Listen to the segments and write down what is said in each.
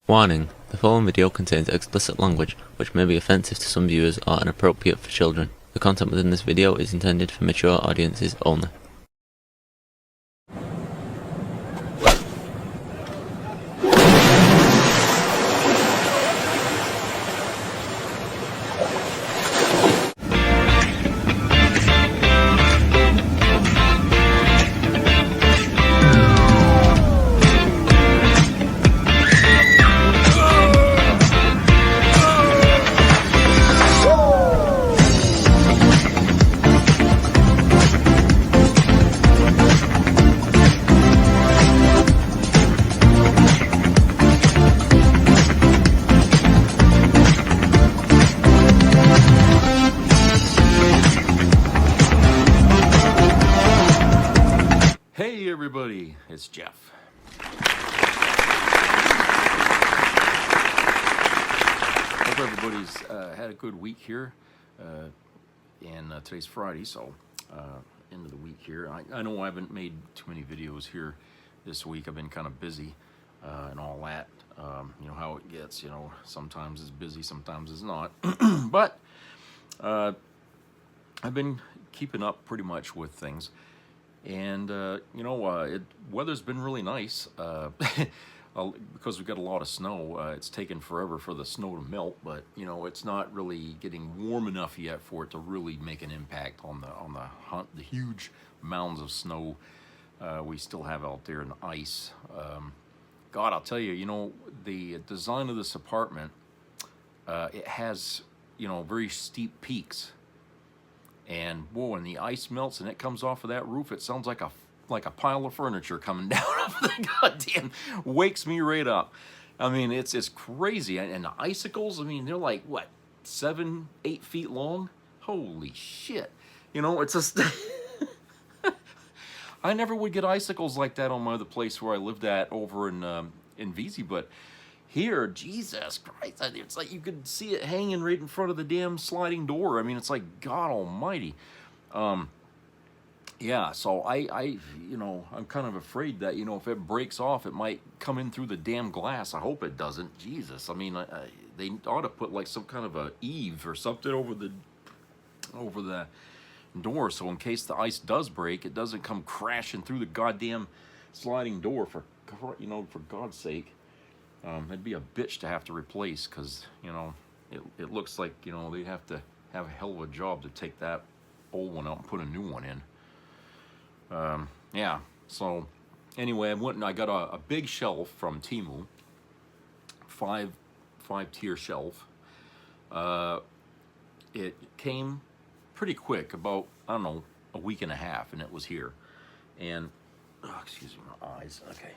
Warning: the following video contains explicit language, which may be offensive to some viewers or inappropriate for children. The content within this video is intended for mature audiences only. Hey everybody, it's Jeff. Hope everybody's had a good week here, and today's Friday, so end of the week here. I know I haven't made too many videos here this week. I've been kind of busy and all that. You know how it gets, you know, sometimes it's busy, sometimes it's not. But I've been keeping up pretty much with things. And you know, weather's been really nice because we've got a lot of snow. It's taken forever for the snow to melt, but you know, it's not really getting warm enough yet for it to really make an impact on the huge mounds of snow we still have out there, and the ice. God, I'll tell you, you know, the design of this apartment, it has, you know, very steep peaks. And whoa, when the ice melts and it comes off of that roof, it sounds like a pile of furniture coming down off the goddamn, wakes me right up. I mean, it's crazy. And the icicles, I mean, they're like, what, 7, 8 feet long? Holy shit. You know, it's just, I never would get icicles like that on my other place where I lived at over in VZ, but here, Jesus Christ, it's like you could see it hanging right in front of the damn sliding door. I mean, it's like, God almighty. Yeah, so I you know, I'm kind of afraid that, you know, if it breaks off, it might come in through the damn glass. I hope it doesn't. Jesus, I mean, they ought to put like some kind of a eave or something over the door, so in case the ice does break, it doesn't come crashing through the goddamn sliding door, for, you know, for God's sake. It'd be a bitch to have to replace, because, you know, it looks like, you know, they have to have a hell of a job to take that old one out and put a new one in. Yeah, so anyway, I went and I got a big shelf from Temu, five tier shelf. It came pretty quick, about, I don't know, a week and a half, and it was here. And, oh, excuse me, my eyes, okay.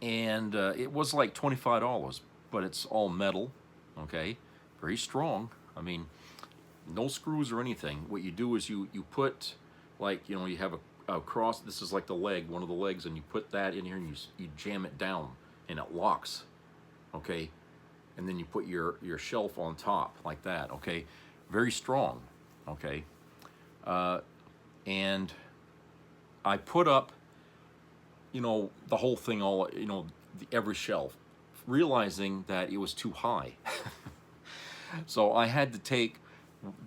And it was like $25, but it's all metal, okay, very strong. I mean, no screws or anything. What you do is you put, like, you know, you have a cross, this is like the leg, one of the legs, and you put that in here and you jam it down and it locks, okay, and then you put your shelf on top like that, okay, very strong, okay. And I put up, you know, the whole thing, all, you know, every shelf, realizing that it was too high. So I had to take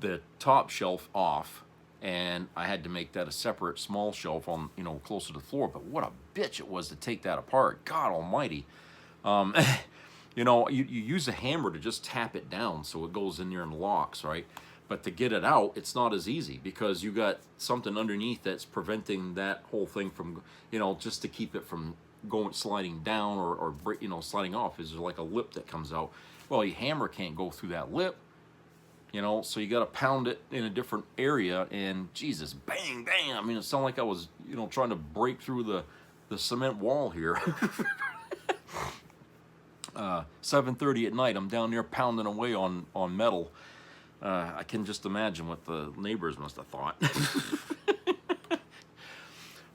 the top shelf off, and I had to make that a separate small shelf on, you know, closer to the floor. But what a bitch it was to take that apart. God almighty. You know, you use a hammer to just tap it down so it goes in there and locks, right? But to get it out, it's not as easy, because you got something underneath that's preventing that whole thing from, you know, just to keep it from sliding down or you know, sliding off. Is there like a lip that comes out? Well, your hammer can't go through that lip, you know, so you got to pound it in a different area, and Jesus, bang, bang. I mean, it sounded like I was, you know, trying to break through the cement wall here. 7:30 at night, I'm down there pounding away on metal. I can just imagine what the neighbors must have thought.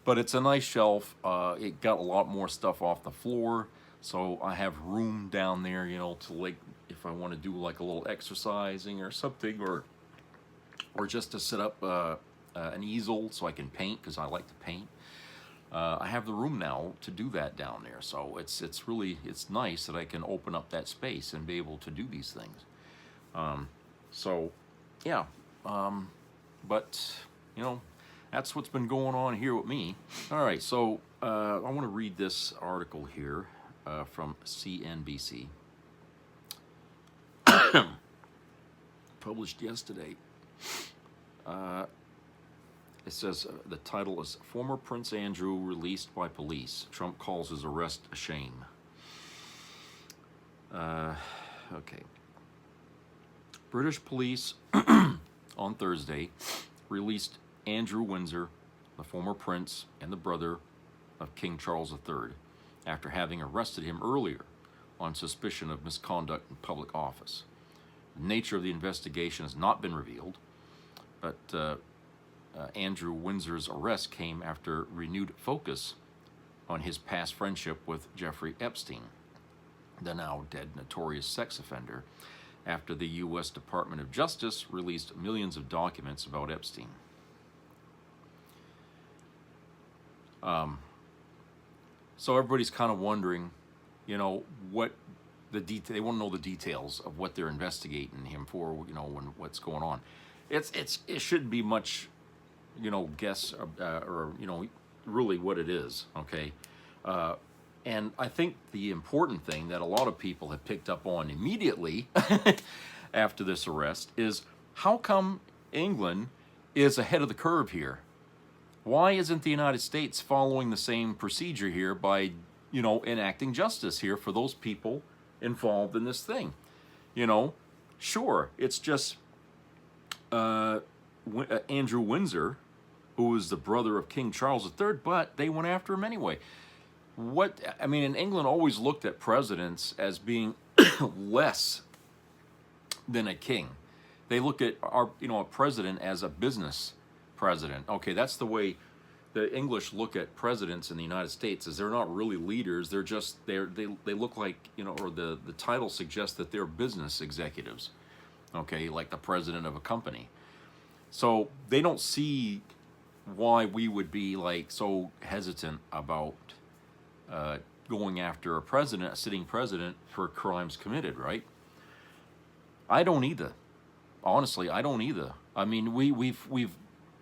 But it's a nice shelf. It got a lot more stuff off the floor, so I have room down there, you know, to, like, if I want to do like a little exercising or something, or just to set up an easel so I can paint, because I like to paint. I have the room now to do that down there. So it's nice that I can open up that space and be able to do these things. So yeah, but you know, that's what's been going on here with me. All right, so I want to read this article here from CNBC, published yesterday. It says the title is "Former Prince Andrew Released by Police. Trump Calls His Arrest a Shame." Okay. British police on Thursday released Andrew Windsor, the former prince and the brother of King Charles III, after having arrested him earlier on suspicion of misconduct in public office. The nature of the investigation has not been revealed, but Andrew Windsor's arrest came after renewed focus on his past friendship with Jeffrey Epstein, the now dead notorious sex offender, after the U.S. Department of Justice released millions of documents about Epstein. So everybody's kind of wondering, you know, what they want to know the details of what they're investigating him for, you know, what's going on. It shouldn't be much, you know, guess or you know, really what it is, okay? And I think the important thing that a lot of people have picked up on immediately after this arrest is, how come England is ahead of the curve here? Why isn't the United States following the same procedure here by, you know, enacting justice here for those people involved in this thing? You know, sure, it's just Andrew Windsor, who was the brother of King Charles III, but they went after him anyway. I mean, in England always looked at presidents as being less than a king. They look at a president as a business president. Okay, that's the way the English look at presidents in the United States, is they're not really leaders. They're just, they look like, you know, or the title suggests that they're business executives. Okay, like the president of a company. So they don't see why we would be like so hesitant about going after a sitting president for crimes committed, right? I don't either. Honestly, I don't either. I mean, we've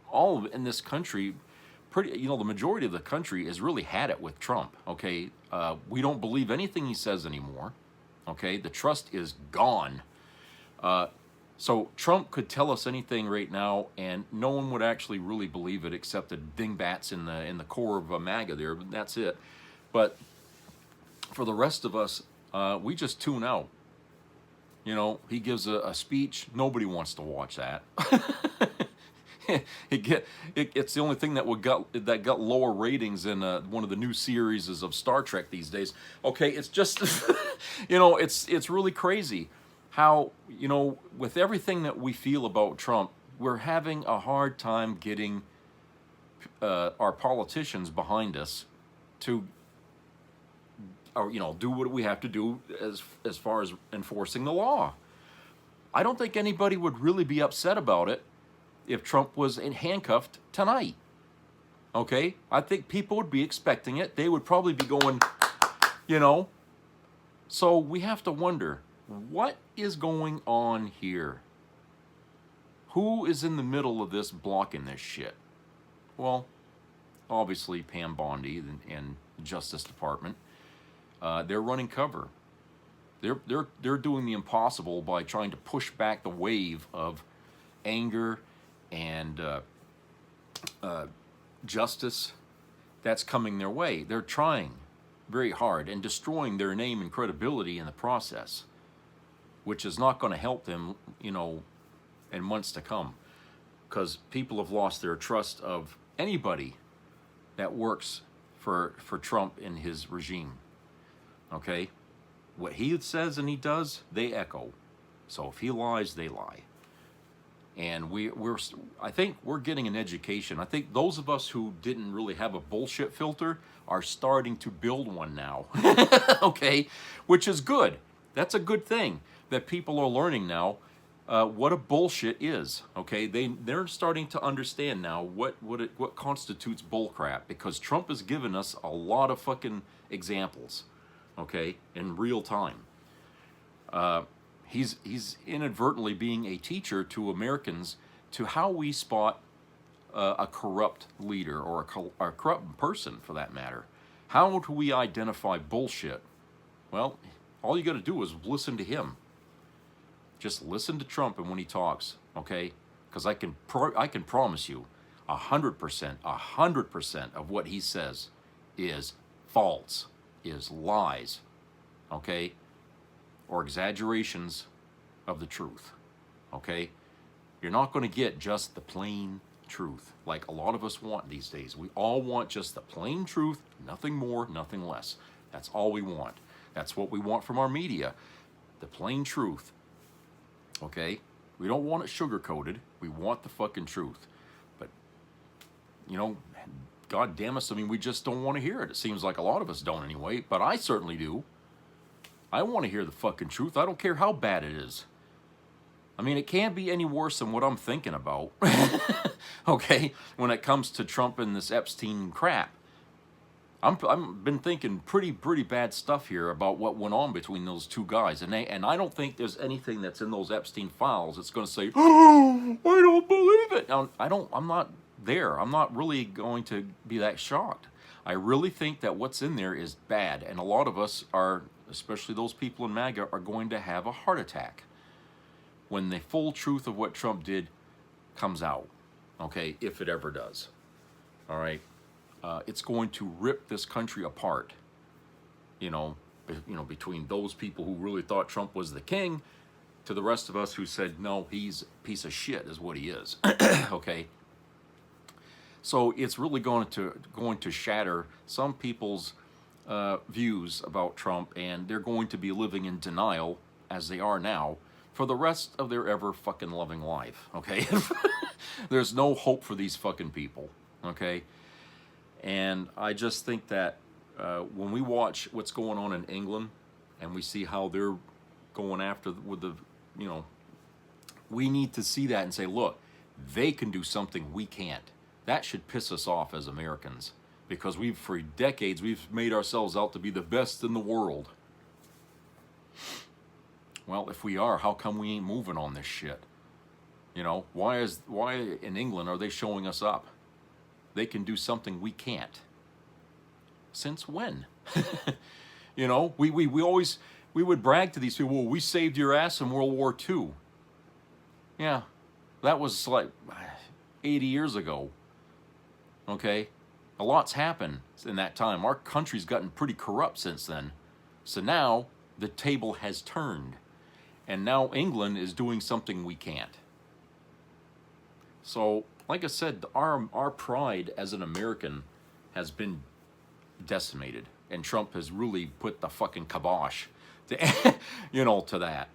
all in this country, pretty, you know, the majority of the country has really had it with Trump. Okay, we don't believe anything he says anymore. Okay, the trust is gone. So Trump could tell us anything right now, and no one would actually really believe it, except the dingbats in the core of a MAGA there. But that's it. But for the rest of us, we just tune out. You know, he gives a speech. Nobody wants to watch that. It's the only thing that got lower ratings in one of the new series of Star Trek these days. Okay, it's just, you know, it's really crazy how, you know, with everything that we feel about Trump, we're having a hard time getting our politicians behind us to, or, you know, do what we have to do as far as enforcing the law. I don't think anybody would really be upset about it if Trump was handcuffed tonight. Okay? I think people would be expecting it. They would probably be going, you know. So we have to wonder, what is going on here? Who is in the middle of this blocking this shit? Well, obviously Pam Bondi and Justice Department. They're running cover. They're doing the impossible by trying to push back the wave of anger and justice that's coming their way. They're trying very hard and destroying their name and credibility in the process, which is not going to help them, you know, in months to come, because people have lost their trust of anybody that works for Trump and his regime. Okay, what he says and he does, they echo. So if he lies, they lie. And I think we're getting an education. I think those of us who didn't really have a bullshit filter are starting to build one now. Okay, which is good. That's a good thing that people are learning now. what a bullshit is. Okay, they're starting to understand now what constitutes bullcrap, because Trump has given us a lot of fucking examples. Okay, in real time. He's inadvertently being a teacher to Americans to how we spot a corrupt leader, or a corrupt person for that matter. How do we identify bullshit? Well, all you got to do is listen to him. Just listen to Trump and when he talks, okay? Because I can promise you, 100% of what he says is false, is lies, okay? Or exaggerations of the truth, okay? You're not going to get just the plain truth like a lot of us want these days. We all want just the plain truth, nothing more, nothing less. That's all we want. That's what we want from our media, the plain truth, okay? We don't want it sugar-coated. We want the fucking truth. But, you know, God damn us, I mean, we just don't want to hear it. It seems like a lot of us don't anyway, but I certainly do. I want to hear the fucking truth. I don't care how bad it is. I mean, it can't be any worse than what I'm thinking about, okay, when it comes to Trump and this Epstein crap. I've been thinking pretty bad stuff here about what went on between those two guys, and I don't think there's anything that's in those Epstein files that's going to say, oh, I don't believe it. Now, I'm not there. I'm not really going to be that shocked. I really think that what's in there is bad, and a lot of us are, especially those people in MAGA, are going to have a heart attack when the full truth of what Trump did comes out, okay, if it ever does, all right? It's going to rip this country apart, you know, between those people who really thought Trump was the king to the rest of us who said, no, he's a piece of shit is what he is, okay? So it's really going to shatter some people's views about Trump, and they're going to be living in denial, as they are now, for the rest of their ever fucking loving life, okay? There's no hope for these fucking people, okay? And I just think that when we watch what's going on in England and we see how they're going after with the, you know, we need to see that and say, look, they can do something we can't. That should piss us off as Americans, because for decades, we've made ourselves out to be the best in the world. Well, if we are, how come we ain't moving on this shit? You know, why in England are they showing us up? They can do something we can't. Since when? You know, we would brag to these people, well, we saved your ass in World War II. Yeah, that was like 80 years ago. Okay? A lot's happened in that time. Our country's gotten pretty corrupt since then. So now the table has turned. And now England is doing something we can't. So, like I said, our pride as an American has been decimated. And Trump has really put the fucking kibosh to, you know, to that.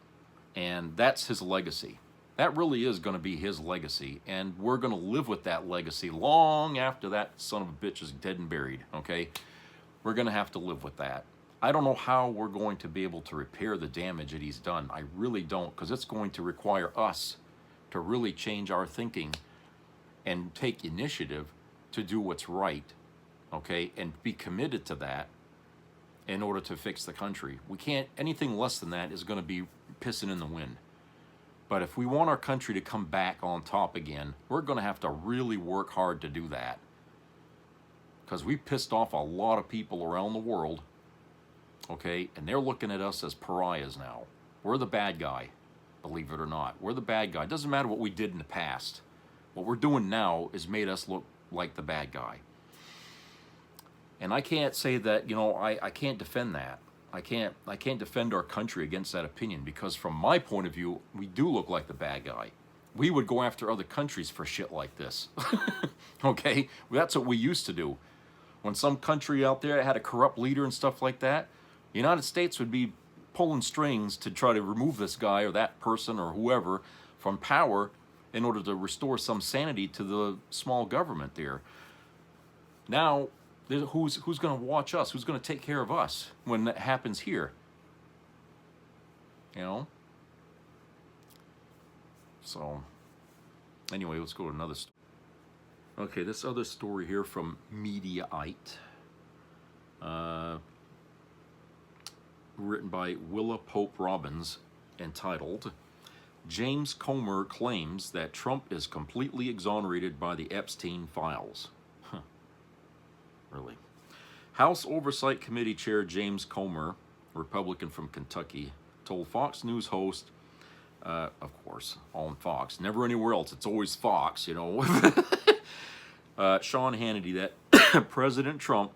And that's his legacy. That really is going to be his legacy. And we're going to live with that legacy long after that son of a bitch is dead and buried, okay? We're going to have to live with that. I don't know how we're going to be able to repair the damage that he's done. I really don't, because it's going to require us to really change our thinking and take initiative to do what's right, okay, and be committed to that in order to fix the country. We can't, anything less than that is going to be pissing in the wind. But if we want our country to come back on top again, we're going to have to really work hard to do that. Because we pissed off a lot of people around the world, okay, and they're looking at us as pariahs now. We're the bad guy, believe it or not. We're the bad guy. It doesn't matter what we did in the past. What we're doing now has made us look like the bad guy. And I can't say that, you know, I can't defend that. I can't defend our country against that opinion, because from my point of view, we do look like the bad guy. We would go after other countries for shit like this. Okay? That's what we used to do. When some country out there had a corrupt leader and stuff like that, the United States would be pulling strings to try to remove this guy or that person or whoever from power in order to restore some sanity to the small government there. Now, who's going to watch us? Who's going to take care of us when that happens here? You know? So, anyway, let's go to another story. Okay, this other story here from Mediaite, written by Willa Pope Robbins, entitled, James Comer Claims That Trump is Completely Exonerated by the Epstein Files. Huh. Really? House Oversight Committee Chair James Comer, Republican from Kentucky, told Fox News host, of course, on Fox, never anywhere else, it's always Fox, you know, Sean Hannity, that President Trump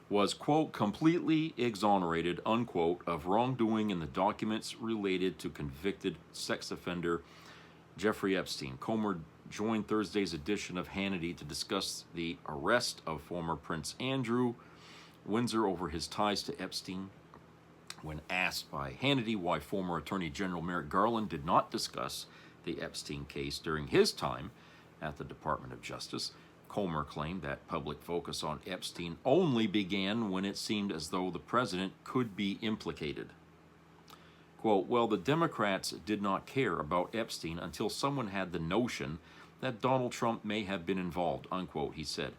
was, quote, completely exonerated, unquote, of wrongdoing in the documents related to convicted sex offender Jeffrey Epstein. Comer joined Thursday's edition of Hannity to discuss the arrest of former Prince Andrew Windsor over his ties to Epstein. When asked by Hannity why former Attorney General Merrick Garland did not discuss the Epstein case during his time at the Department of Justice, Comer claimed that public focus on Epstein only began when it seemed as though the president could be implicated. Quote, well, the Democrats did not care about Epstein until someone had the notion that Donald Trump may have been involved, unquote, he said.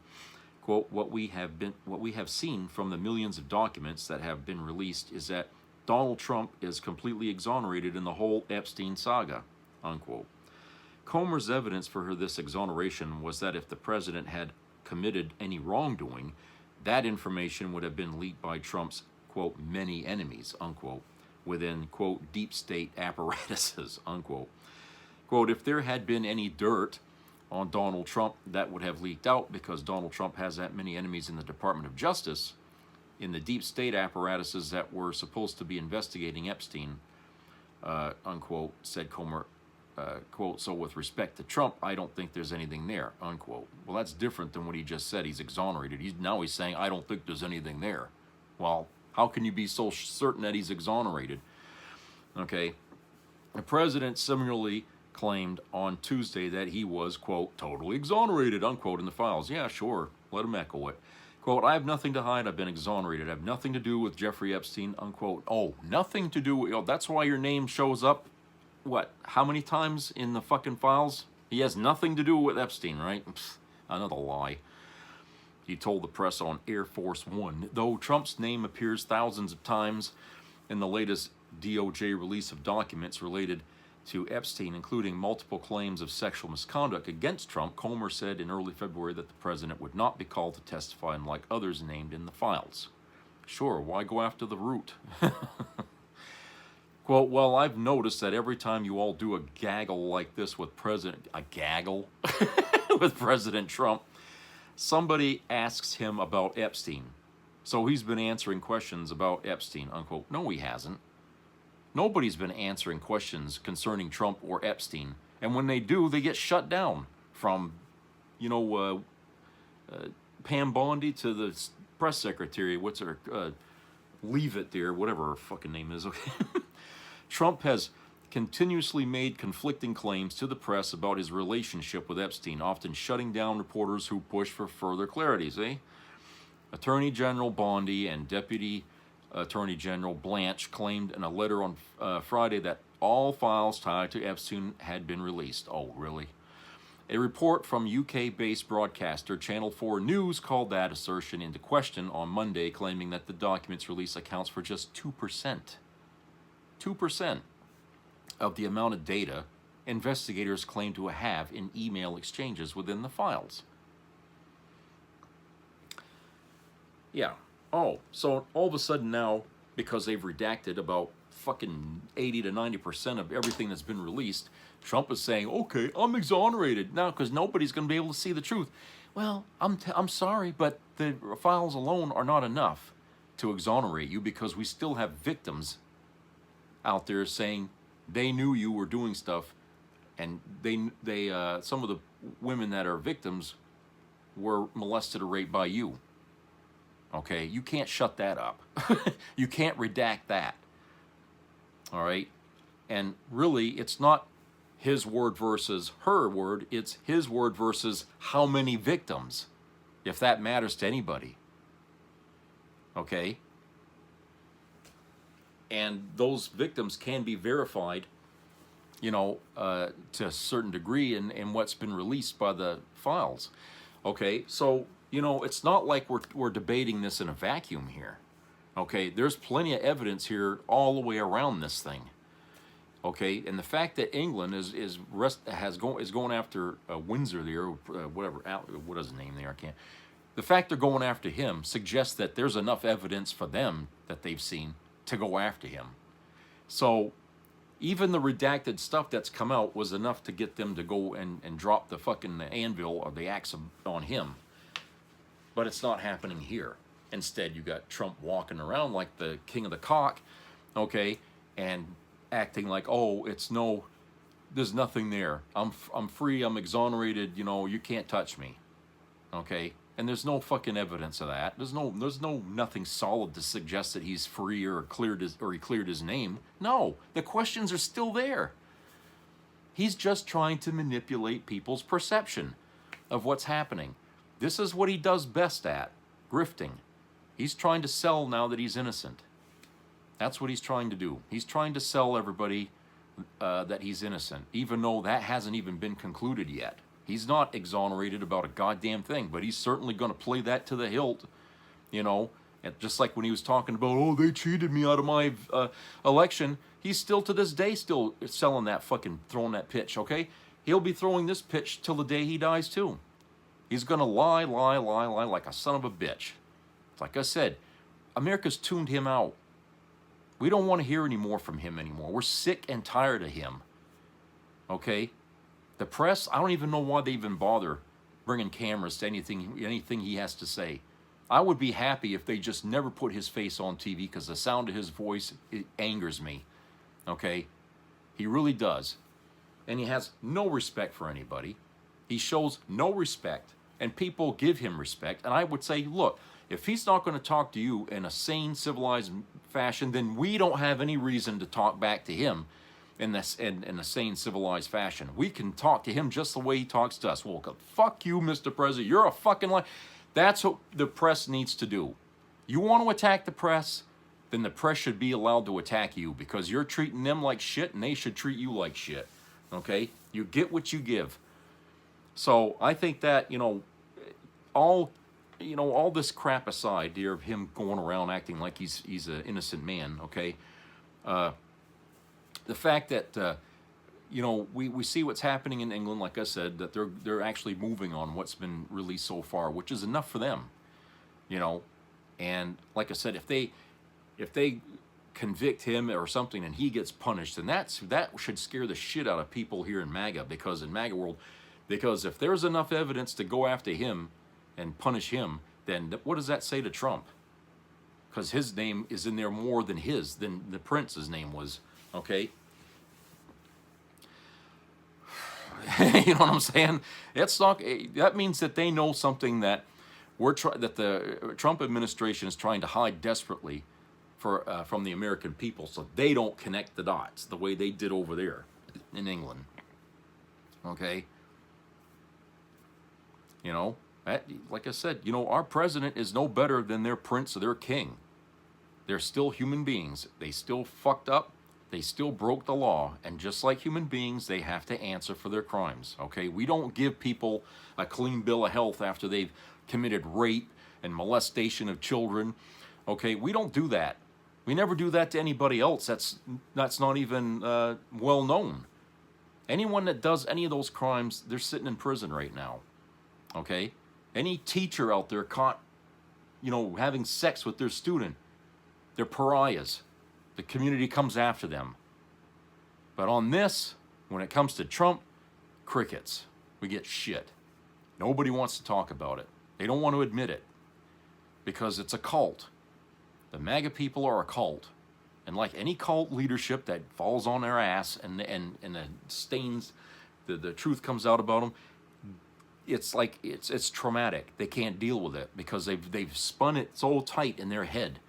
Quote, what we have seen from the millions of documents that have been released is that Donald Trump is completely exonerated in the whole Epstein saga, unquote. Comer's evidence for this exoneration was that if the president had committed any wrongdoing, that information would have been leaked by Trump's, quote, many enemies, unquote, within, quote, deep state apparatuses, unquote. Quote, if there had been any dirt on Donald Trump, that would have leaked out because Donald Trump has that many enemies in the Department of Justice, in the deep state apparatuses that were supposed to be investigating Epstein, unquote, said Comer. Quote, so with respect to Trump, I don't think there's anything there, unquote. Well, that's different than what he just said. He's exonerated. Now he's saying, I don't think there's anything there. Well, how can you be so certain that he's exonerated? Okay. The president similarly claimed on Tuesday that he was, quote, totally exonerated, unquote, in the files. Yeah, sure. Let him echo it. Quote, I have nothing to hide. I've been exonerated. I have nothing to do with Jeffrey Epstein, unquote. Oh, nothing to do with, that's why your name shows up. What, how many times in the fucking files? He has nothing to do with Epstein, right? Pfft, another lie. He told the press on Air Force One. Though Trump's name appears thousands of times in the latest DOJ release of documents related to Epstein, including multiple claims of sexual misconduct against Trump, Comer said in early February that the president would not be called to testify unlike others named in the files. Sure, why go after the root? Quote, well, I've noticed that every time you all do a gaggle like this with with President Trump, somebody asks him about Epstein. So he's been answering questions about Epstein, unquote. No, he hasn't. Nobody's been answering questions concerning Trump or Epstein. And when they do, they get shut down from, you know, Pam Bondi to the press secretary. What's her, leave it there, whatever her fucking name is, okay? Trump has continuously made conflicting claims to the press about his relationship with Epstein, often shutting down reporters who push for further clarity, see? Attorney General Bondi and Deputy Attorney General Blanche claimed in a letter on Friday that all files tied to Epstein had been released. Oh, really? A report from UK-based broadcaster Channel 4 News called that assertion into question on Monday, claiming that the documents release accounts for just 2%. 2% of the amount of data investigators claim to have in email exchanges within the files. Yeah. Oh, so all of a sudden now, because they've redacted about fucking 80 to 90% of everything that's been released, Trump is saying, okay, I'm exonerated now because nobody's going to be able to see the truth. Well, I'm sorry, but the files alone are not enough to exonerate you because we still have victims out there saying they knew you were doing stuff, and they some of the women that are victims were molested or raped by you. Okay, you can't shut that up. You can't redact that. All right, and really, it's not his word versus her word. It's his word versus how many victims, if that matters to anybody. Okay. And those victims can be verified to a certain degree in what's been released by the files. Okay, so, it's not like we're debating this in a vacuum here. Okay, there's plenty of evidence here all the way around this thing. Okay, and the fact that England is going after Windsor there, whatever, what is his name there? I can't. The fact they're going after him suggests that there's enough evidence for them that they've seen to go after him. So even the redacted stuff that's come out was enough to get them to go and drop the fucking anvil or the axe on him. But it's not happening here. Instead, you got Trump walking around like the king of the cock, okay, and acting like, oh, there's nothing there. I'm free, I'm exonerated, you can't touch me. Okay? And there's no fucking evidence of that. There's nothing solid to suggest that he's free or he cleared his name. No, the questions are still there. He's just trying to manipulate people's perception of what's happening. This is what he does best at, grifting. He's trying to sell now that he's innocent. That's what he's trying to do. He's trying to sell everybody that he's innocent, even though that hasn't even been concluded yet. He's not exonerated about a goddamn thing, but he's certainly going to play that to the hilt, and just like when he was talking about, oh, they cheated me out of my election. He's still to this day still selling that throwing that pitch, okay? He'll be throwing this pitch till the day he dies too. He's going to lie like a son of a bitch. Like I said, America's tuned him out. We don't want to hear any more from him anymore. We're sick and tired of him. Okay? The press, I don't even know why they even bother bringing cameras to anything he has to say. I would be happy if they just never put his face on TV because the sound of his voice, it angers me. Okay? He really does. And he has no respect for anybody. He shows no respect. And people give him respect. And I would say, look, if he's not going to talk to you in a sane, civilized fashion, then we don't have any reason to talk back to him in a sane, civilized fashion. We can talk to him just the way he talks to us. Well, fuck you, Mr. President. You're a fucking liar. That's what the press needs to do. You want to attack the press, then the press should be allowed to attack you because you're treating them like shit and they should treat you like shit. Okay? You get what you give. So I think that, all this crap aside here of him going around acting like he's an innocent man, okay? The fact that we see what's happening in England, like I said, that they're actually moving on what's been released so far, which is enough for them, And like I said, if they convict him or something and he gets punished, then that should scare the shit out of people here in MAGA, because in MAGA world, because if there's enough evidence to go after him and punish him, then what does that say to Trump? Because his name is in there more than the prince's name was, okay? You know what I'm saying? That means that they know something that that the Trump administration is trying to hide desperately from the American people, so they don't connect the dots the way they did over there in England. Okay? Like I said, our president is no better than their prince or their king. They're still human beings. They still fucked up. They still broke the law. And just like human beings, they have to answer for their crimes. Okay? We don't give people a clean bill of health after they've committed rape and molestation of children. Okay? We don't do that. We never do that to anybody else. That's not even well known. Anyone that does any of those crimes, they're sitting in prison right now. Okay? Any teacher out there caught, having sex with their student, they're pariahs. The community comes after them. But on this, when it comes to Trump, crickets. We get shit. Nobody wants to talk about it. They don't want to admit it. Because it's a cult. The MAGA people are a cult. And like any cult leadership that falls on their ass and the stains, the truth comes out about them, it's like it's traumatic. They can't deal with it because they've spun it so tight in their head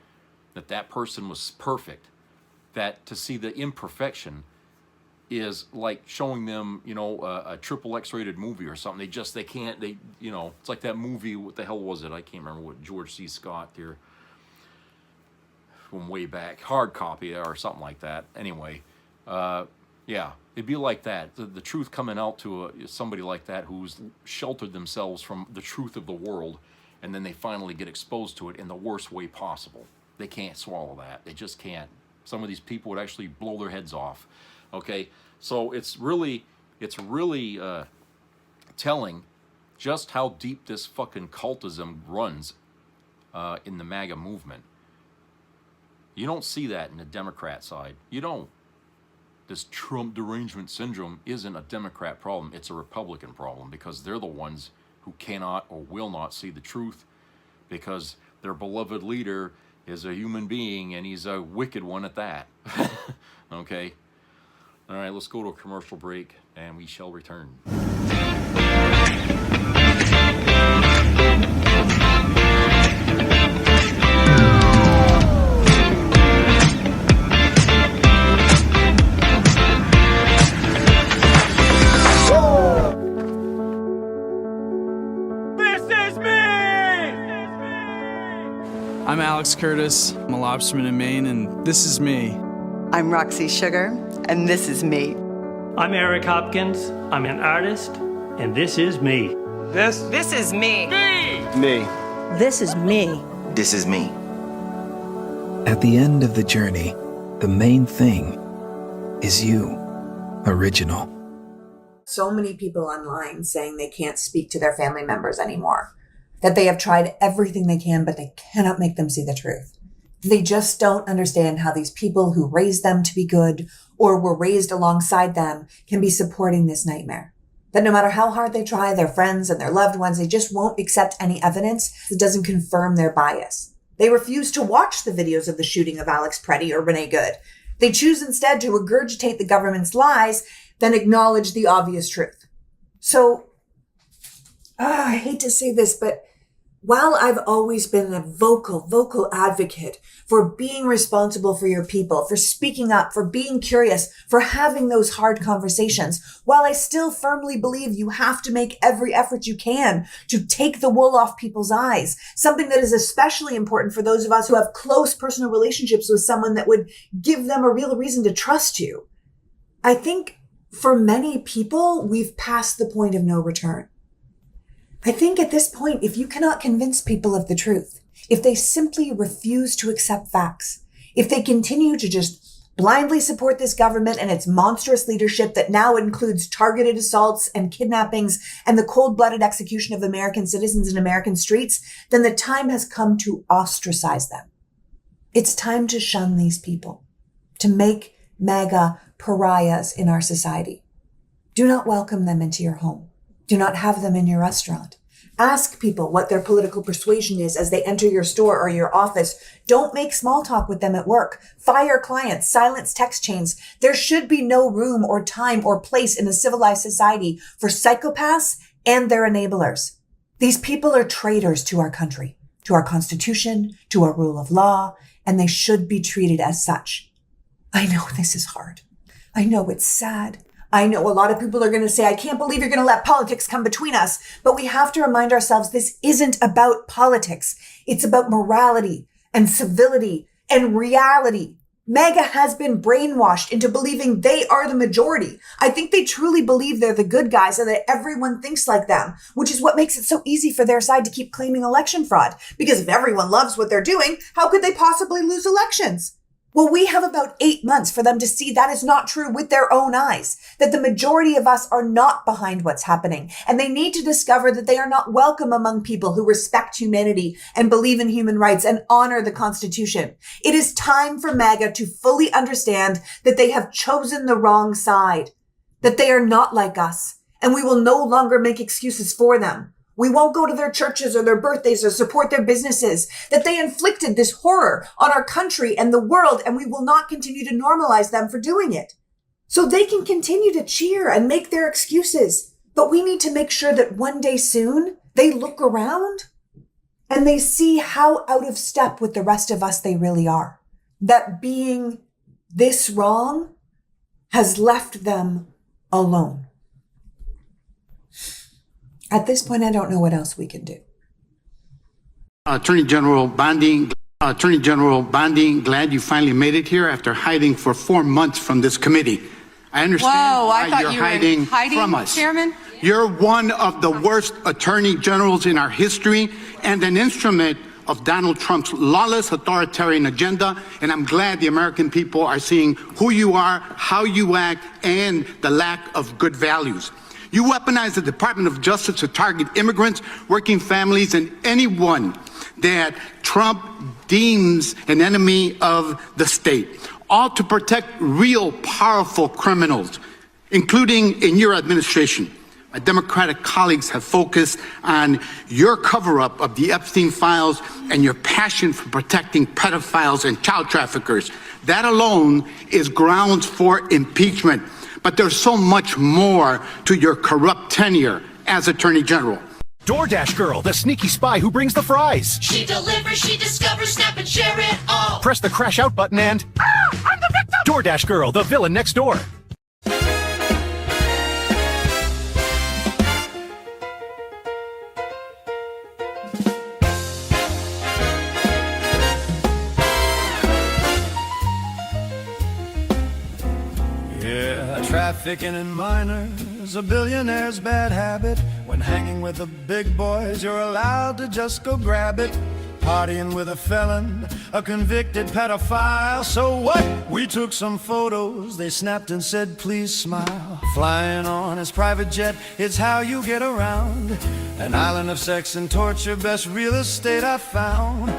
that person was perfect, that to see the imperfection is like showing them a triple X-rated movie or something. They can't it's like that movie, what the hell was it? I can't remember what George C. Scott there from way back, Hard Copy or something like that. Anyway, Yeah, it'd be like that. The truth coming out to somebody like that who's sheltered themselves from the truth of the world, and then they finally get exposed to it in the worst way possible. They can't swallow that. They just can't. Some of these people would actually blow their heads off. Okay, so it's really telling just how deep this fucking cultism runs in the MAGA movement. You don't see that in the Democrat side. You don't. This Trump derangement syndrome isn't a Democrat problem. It's a Republican problem, because they're the ones who cannot or will not see the truth, because their beloved leader is a human being, and he's a wicked one at that. Okay? All right, let's go to a commercial break, and we shall return. I'm Alex Curtis. I'm a lobsterman in Maine, and this is me. I'm Roxy Sugar, and this is me. I'm Eric Hopkins. I'm an artist, and this is me. This is me. me. This is me. This is me. At the end of the journey, the main thing is you, original. So many people online saying they can't speak to their family members anymore, that they have tried everything they can, but they cannot make them see the truth. They just don't understand how these people who raised them to be good or were raised alongside them can be supporting this nightmare. That no matter how hard they try, their friends and their loved ones, they just won't accept any evidence that doesn't confirm their bias. They refuse to watch the videos of the shooting of Alex Preddy or Renee Good. They choose instead to regurgitate the government's lies, then acknowledge the obvious truth. So, I hate to say this, but while I've always been a vocal advocate for being responsible for your people, for speaking up, for being curious, for having those hard conversations, while I still firmly believe you have to make every effort you can to take the wool off people's eyes, something that is especially important for those of us who have close personal relationships with someone that would give them a real reason to trust you. I think for many people, we've passed the point of no return. I think at this point, if you cannot convince people of the truth, if they simply refuse to accept facts, if they continue to just blindly support this government and its monstrous leadership that now includes targeted assaults and kidnappings and the cold-blooded execution of American citizens in American streets, then the time has come to ostracize them. It's time to shun these people, to make MAGA pariahs in our society. Do not welcome them into your home. Do not have them in your restaurant. Ask people what their political persuasion is as they enter your store or your office. Don't make small talk with them at work. Fire clients, silence text chains. There should be no room or time or place in a civilized society for psychopaths and their enablers. These people are traitors to our country, to our Constitution, to our rule of law, and they should be treated as such. I know this is hard. I know it's sad. I know a lot of people are going to say, I can't believe you're going to let politics come between us. But we have to remind ourselves this isn't about politics. It's about morality and civility and reality. MAGA has been brainwashed into believing they are the majority. I think they truly believe they're the good guys and that everyone thinks like them, which is what makes it so easy for their side to keep claiming election fraud. Because if everyone loves what they're doing, how could they possibly lose elections? Well, we have about 8 months for them to see that is not true with their own eyes, that the majority of us are not behind what's happening, and they need to discover that they are not welcome among people who respect humanity and believe in human rights and honor the Constitution. It is time for MAGA to fully understand that they have chosen the wrong side, that they are not like us, and we will no longer make excuses for them. We won't go to their churches or their birthdays or support their businesses, that they inflicted this horror on our country and the world, and we will not continue to normalize them for doing it. So they can continue to cheer and make their excuses, but we need to make sure that one day soon they look around and they see how out of step with the rest of us they really are. That being this wrong has left them alone. At this point, I don't know what else we can do. Attorney General Bondi, glad you finally made it here after hiding for 4 months from this committee. I understand Whoa, why I thought you're you were hiding hiding from us. Chairman? You're one of the worst attorney generals in our history and an instrument of Donald Trump's lawless authoritarian agenda, and I'm glad the American people are seeing who you are, how you act, and the lack of good values. You weaponize the Department of Justice to target immigrants, working families, and anyone that Trump deems an enemy of the state, all to protect real powerful criminals, including in your administration. My Democratic colleagues have focused on your cover-up of the Epstein files and your passion for protecting pedophiles and child traffickers. That alone is grounds for impeachment. But there's so much more to your corrupt tenure as Attorney General. DoorDash Girl, the sneaky spy who brings the fries. She delivers, she discovers, snap and share it all. Press the crash out button and... I'm the victim! DoorDash Girl, the villain next door. Trafficking in minors, a billionaire's bad habit. When hanging with the big boys, you're allowed to just go grab it. Partying with a felon, a convicted pedophile. So what? We took some photos, they snapped and said, please smile. Flying on his private jet, it's how you get around. An island of sex and torture, best real estate I found.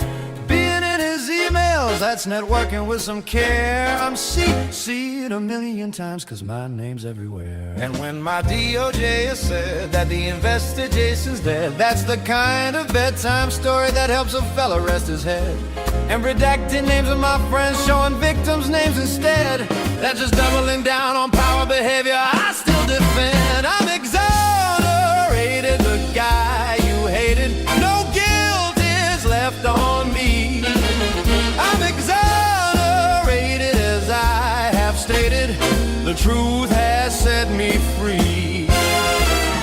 Being in his emails, that's networking with some care. I'm CC'd a million times cause my name's everywhere. And when my DOJ has said that the investigation's dead, that's the kind of bedtime story that helps a fella rest his head. And redacting names of my friends, showing victims' names instead. That's just doubling down on power behavior I still defend. I'm exonerated, the guy you hated. No guilt is left on me. I'm exonerated as I have stated. The truth has set me free.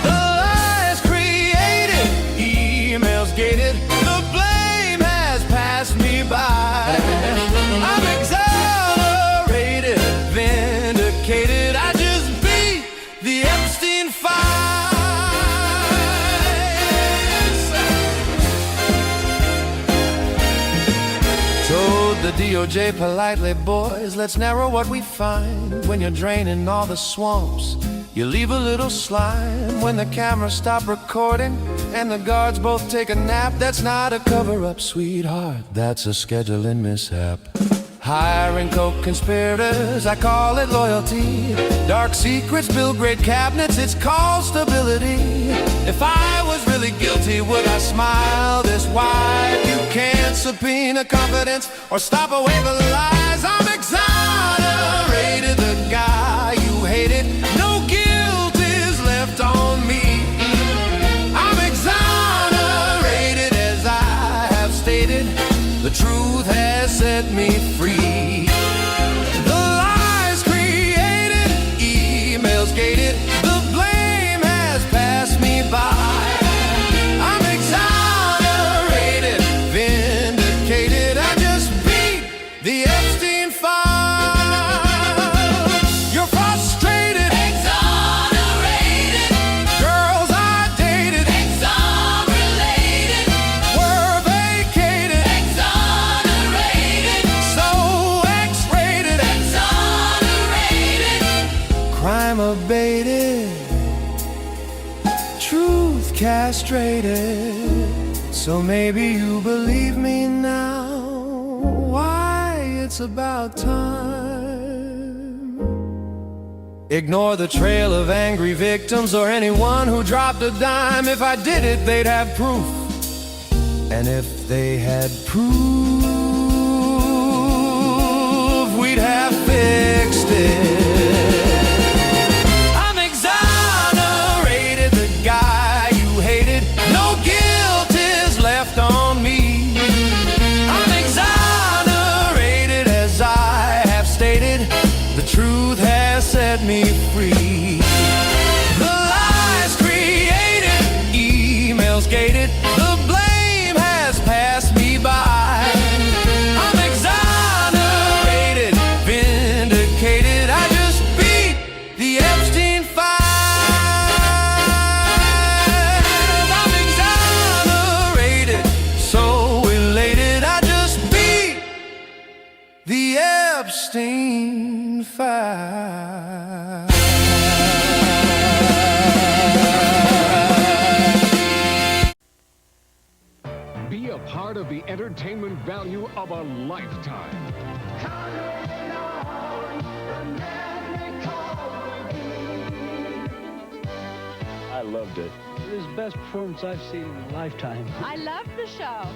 The lies created, emails gated. The blame has passed me by. I'm exonerated, vindicated. I just beat the Epstein files. Told the DOJ politely, boys, let's narrow what we find. When you're draining all the swamps, you leave a little slime. When the cameras stop recording and the guards both take a nap, that's not a cover-up, sweetheart, that's a scheduling mishap. Hiring co-conspirators, I call it loyalty. Dark secrets build great cabinets, it's called stability. If I was really guilty, would I smile this wide? You can't subpoena confidence or stop away the lies. I'm exonerated, the guy you hated. No guilt is left on me. I'm exonerated as I have stated. The truth has set me free. The lies created, emails gated. The blame has passed me by. I'm exonerated, vindicated. I just beat the Epstein files. You're frustrated, exonerated. Girls I dated, exonerated. Were vacated, exonerated. So X-rated, exonerated. Crime abated, truth castrated. So maybe you believe me now. Why, it's about time. Ignore the trail of angry victims or anyone who dropped a dime. If I did it, they'd have proof. And if they had proof, we'd have fixed it. I'm exonerated, the guy you hated. No guilt is left on me. I'm exonerated as I have stated. The truth has set me free. The lies created, emails gated. The blame has passed me by. I'm exonerated, vindicated. I just beat Epstein file. Be a part of the entertainment value of a lifetime. I loved it. It was the best performance I've seen in a lifetime. I loved the show.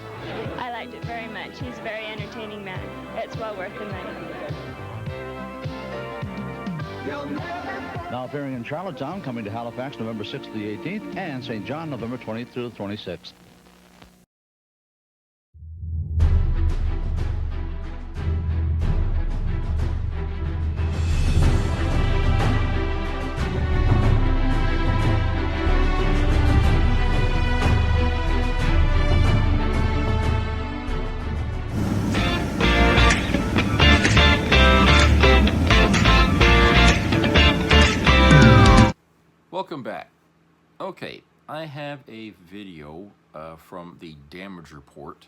I liked it very much. He's a very entertaining man. It's well worth the money. Now appearing in Charlottetown, coming to Halifax November 6th to the 18th, and St. John November 20th through the 26th. Welcome back. Okay, I have a video from the damage report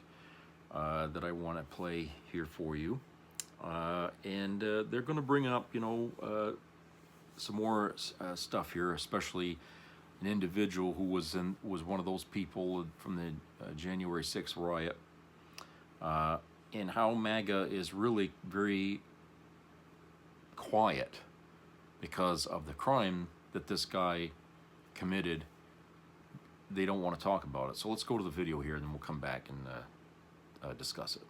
that I want to play here for you. And they're going to bring up, you know, some more stuff here, especially an individual who was one of those people from the January 6th riot, and how MAGA is really very quiet because of the crime that this guy committed. They don't want to talk about it. So let's go to the video here, and then we'll come back and discuss it.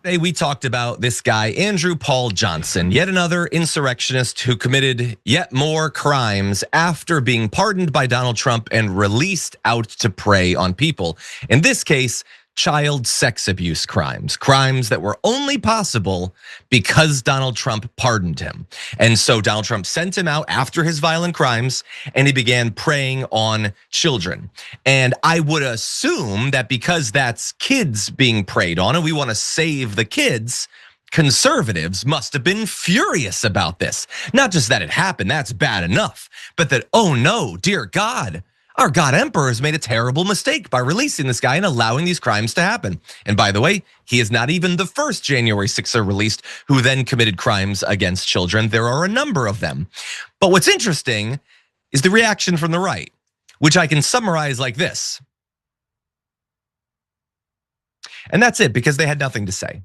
Today we talked about this guy, Andrew Paul Johnson, yet another insurrectionist who committed yet more crimes after being pardoned by Donald Trump and released out to prey on people. In this case, child sex abuse crimes that were only possible because Donald Trump pardoned him. And so Donald Trump sent him out after his violent crimes, and he began preying on children. And I would assume that because that's kids being preyed on and we want to save the kids, conservatives must have been furious about this. Not just that it happened, that's bad enough, but that, oh no, dear God, our God Emperor has made a terrible mistake by releasing this guy and allowing these crimes to happen. And by the way, he is not even the first January 6er released who then committed crimes against children. There are a number of them. But what's interesting is the reaction from the right, which I can summarize like this. And that's it, because they had nothing to say.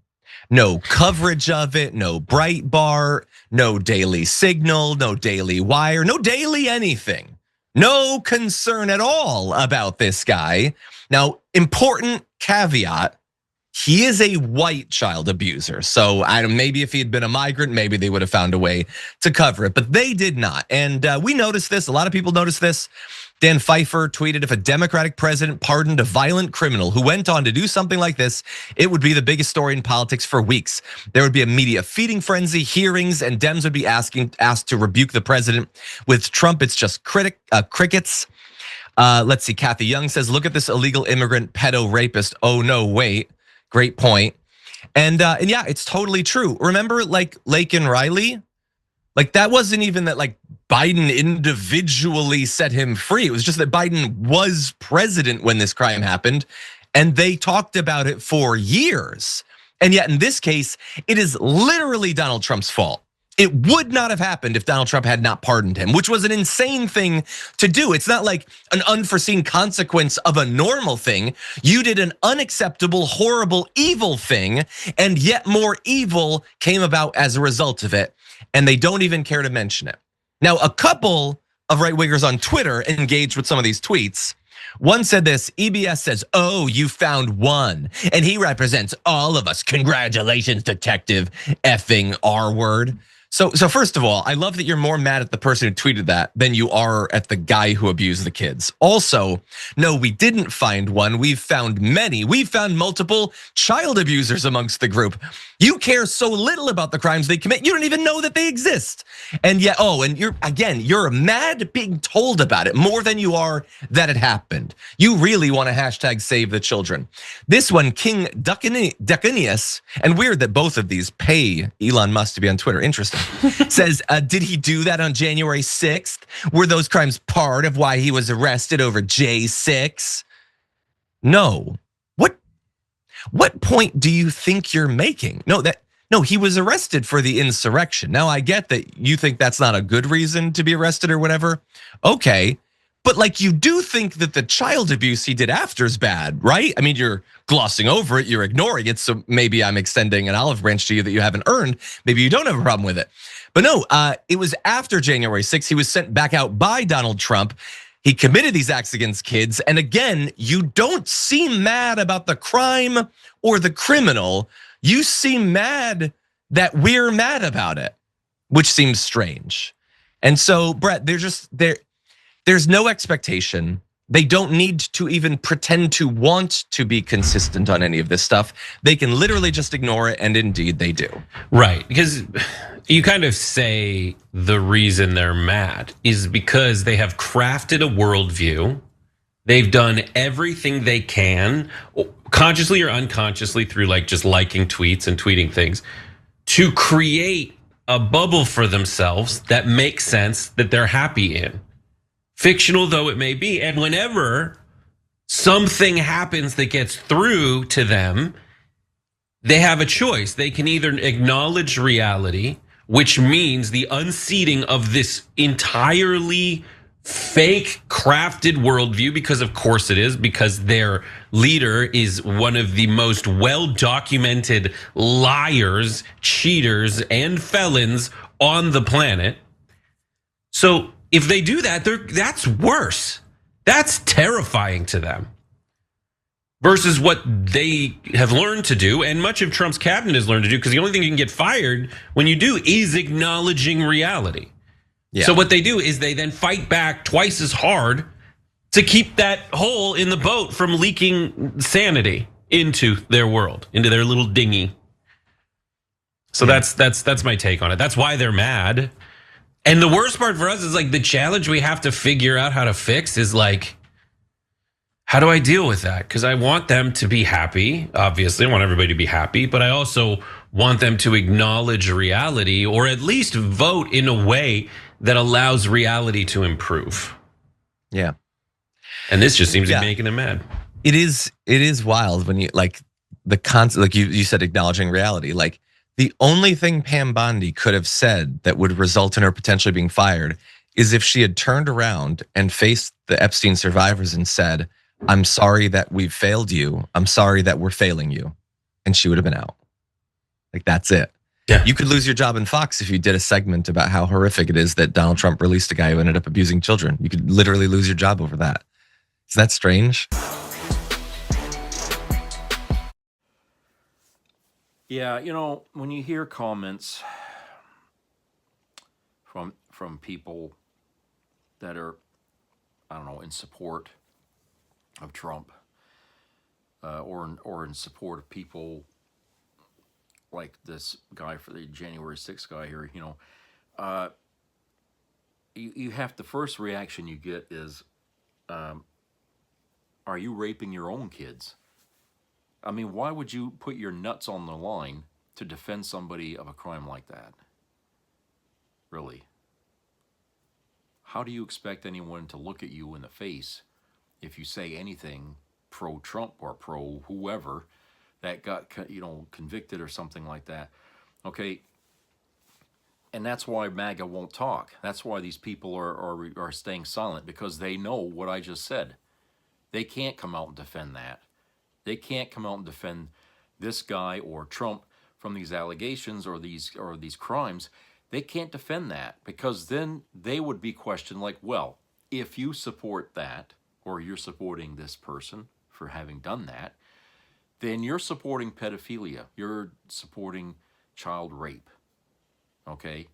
No coverage of it, no Breitbart, no Daily Signal, no Daily Wire, no Daily anything. No concern at all about this guy. Now, important caveat, he is a white child abuser. So maybe if he had been a migrant, maybe they would have found a way to cover it, but they did not. And we noticed this, a lot of people noticed this. Dan Pfeiffer tweeted, if a Democratic president pardoned a violent criminal who went on to do something like this, it would be the biggest story in politics for weeks. There would be a media feeding frenzy, hearings, and Dems would be asked to rebuke the president. With Trump, it's just crickets. Let's see, Kathy Young says, look at this illegal immigrant pedo rapist. Oh no, wait, great point. And yeah, it's totally true. Remember like Lake and Riley? Like that wasn't even that like Biden individually set him free. It was just that Biden was president when this crime happened, and they talked about it for years. And yet in this case, it is literally Donald Trump's fault. It would not have happened if Donald Trump had not pardoned him, which was an insane thing to do. It's not like an unforeseen consequence of a normal thing. You did an unacceptable, horrible, evil thing, and yet more evil came about as a result of it. And they don't even care to mention it. Now, a couple of right-wingers on Twitter engaged with some of these tweets. One said this, EBS says, oh, you found one, and he represents all of us. Congratulations, detective effing R-word. So first of all, I love that you're more mad at the person who tweeted that than you are at the guy who abused the kids. Also, no, we didn't find one. We've found many. We've found multiple child abusers amongst the group. You care so little about the crimes they commit, you don't even know that they exist. And yet, and you're mad being told about it more than you are that it happened. You really want to hashtag save the children. This one, King Duckinius, and weird that both of these pay Elon Musk to be on Twitter, interesting, says, did he do that on January 6th? Were those crimes part of why he was arrested over J6? No. What point do you think you're making? No, No, he was arrested for the insurrection. Now, I get that you think that's not a good reason to be arrested or whatever. Okay. But like, you do think that the child abuse he did after is bad, right? I mean, you're glossing over it, you're ignoring it. So maybe I'm extending an olive branch to you that you haven't earned. Maybe you don't have a problem with it. But no, it was after January 6th. He was sent back out by Donald Trump. He committed these acts against kids. And again, you don't seem mad about the crime or the criminal. You seem mad that we're mad about it, which seems strange. And so, Brett, there's no expectation. They don't need to even pretend to want to be consistent on any of this stuff. They can literally just ignore it, and indeed they do. Right, because you kind of say the reason they're mad is because they have crafted a worldview. They've done everything they can, consciously or unconsciously, through like just liking tweets and tweeting things, to create a bubble for themselves that makes sense, that they're happy in. Fictional though it may be. And whenever something happens that gets through to them, they have a choice. They can either acknowledge reality, which means the unseating of this entirely fake crafted worldview, because of course it is, because their leader is one of the most well-documented liars, cheaters, and felons on the planet. So if they do that, that's worse. That's terrifying to them. Versus what they have learned to do, and much of Trump's cabinet has learned to do, because the only thing you can get fired when you do is acknowledging reality. Yeah. So what they do is they then fight back twice as hard to keep that hole in the boat from leaking sanity into their world, into their little dinghy. So that's my take on it. That's why they're mad. And the worst part for us is like the challenge we have to figure out how to fix is like, how do I deal with that? Because I want them to be happy. Obviously, I want everybody to be happy, but I also want them to acknowledge reality, or at least vote in a way that allows reality to improve. Yeah. And this just seems to be making them mad. It is wild when you like the concept, like you said, acknowledging reality. Like the only thing Pam Bondi could have said that would result in her potentially being fired is if she had turned around and faced the Epstein survivors and said, "I'm sorry that we've failed you. I'm sorry that we're failing you." And she would have been out. Like, that's it. Yeah. You could lose your job in Fox if you did a segment about how horrific it is that Donald Trump released a guy who ended up abusing children. You could literally lose your job over that. Is that strange? Yeah, you know, when you hear comments from people that are, I don't know, in support of Trump, or in support of people like this guy, for the January 6th guy here, you know, you have, the first reaction you get is, are you raping your own kids? I mean, why would you put your nuts on the line to defend somebody of a crime like that? Really? How do you expect anyone to look at you in the face if you say anything pro-Trump or pro-whoever that got, you know, convicted or something like that? Okay, and that's why MAGA won't talk. That's why these people are staying silent, because they know what I just said. They can't come out and defend that. They can't come out and defend this guy or Trump from these allegations or these crimes. They can't defend that, because then they would be questioned like, well, if you support that, or you're supporting this person for having done that, then you're supporting pedophilia. You're supporting child rape. Okay?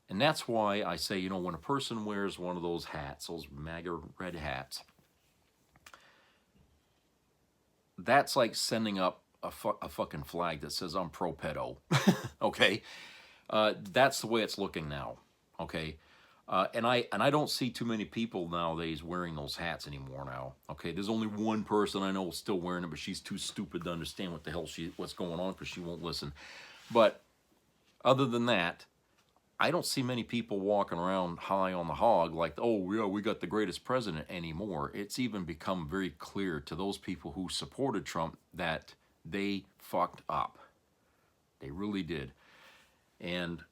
And that's why I say, you know, when a person wears one of those hats, those MAGA red hats, that's like sending up a fucking flag that says I'm pro-pedo. Okay? That's the way it's looking now. Okay? And I don't see too many people nowadays wearing those hats anymore now. Okay? There's only one person I know still wearing it, but she's too stupid to understand what the hell what's going on, because she won't listen. But other than that, I don't see many people walking around high on the hog like, oh yeah, we got the greatest president anymore. It's even become very clear to those people who supported Trump that they fucked up. They really did. And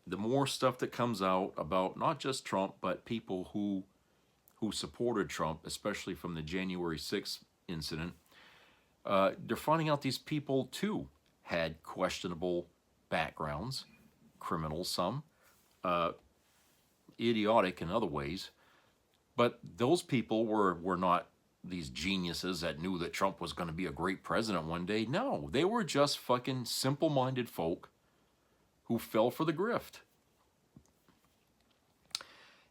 the more stuff that comes out about not just Trump, but people who supported Trump, especially from the January 6th incident, they're finding out these people too had questionable backgrounds, criminals some, idiotic in other ways, but those people were not these geniuses that knew that Trump was going to be a great president one day. No, they were just fucking simple-minded folk who fell for the grift.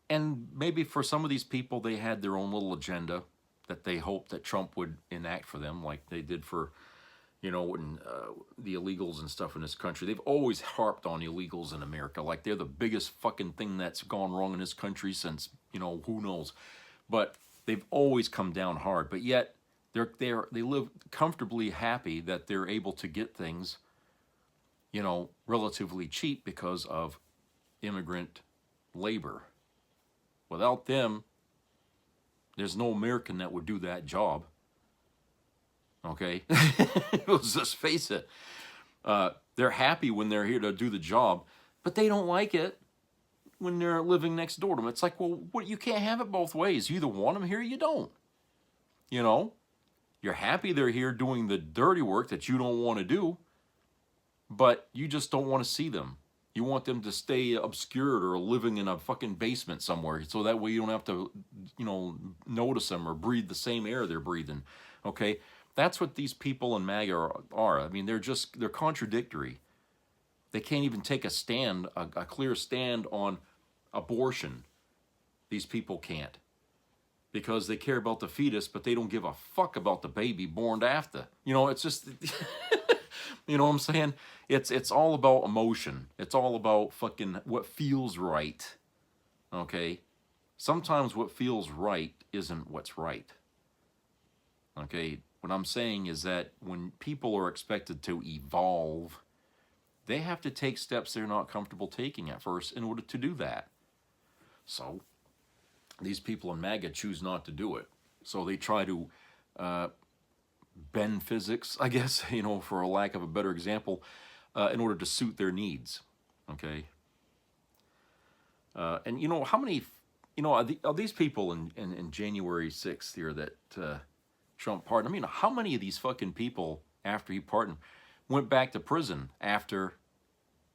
And maybe for some of these people, they had their own little agenda that they hoped that Trump would enact for them, like they did for, you know, the illegals and stuff in this country. They've always harped on illegals in America, like they're the biggest fucking thing that's gone wrong in this country since, you know, who knows. But they've always come down hard. But yet, they live comfortably happy that they're able to get things, you know, relatively cheap because of immigrant labor. Without them, there's no American that would do that job. Okay? Let's just face it. They're happy when they're here to do the job, but they don't like it when they're living next door to them. It's like, well, what, you can't have it both ways. You either want them here or you don't. You know? You're happy they're here doing the dirty work that you don't want to do, but you just don't want to see them. You want them to stay obscured or living in a fucking basement somewhere, so that way you don't have to, you know, notice them or breathe the same air they're breathing. Okay? That's what these people in MAGA are. I mean, they're contradictory. They can't even take a stand, a clear stand on abortion. These people can't. Because they care about the fetus, but they don't give a fuck about the baby born after. You know, it's just... You know what I'm saying? It's all about emotion. It's all about fucking what feels right. Okay? Sometimes what feels right isn't what's right. Okay? What I'm saying is that when people are expected to evolve, they have to take steps they're not comfortable taking at first in order to do that. So, these people in MAGA choose not to do it. So they try to bend physics, I guess, you know, for a lack of a better example, in order to suit their needs. Okay? And, you know, how many, you know, are these people in January 6th here that Trump pardoned? I mean, how many of these fucking people, after he pardoned, went back to prison after,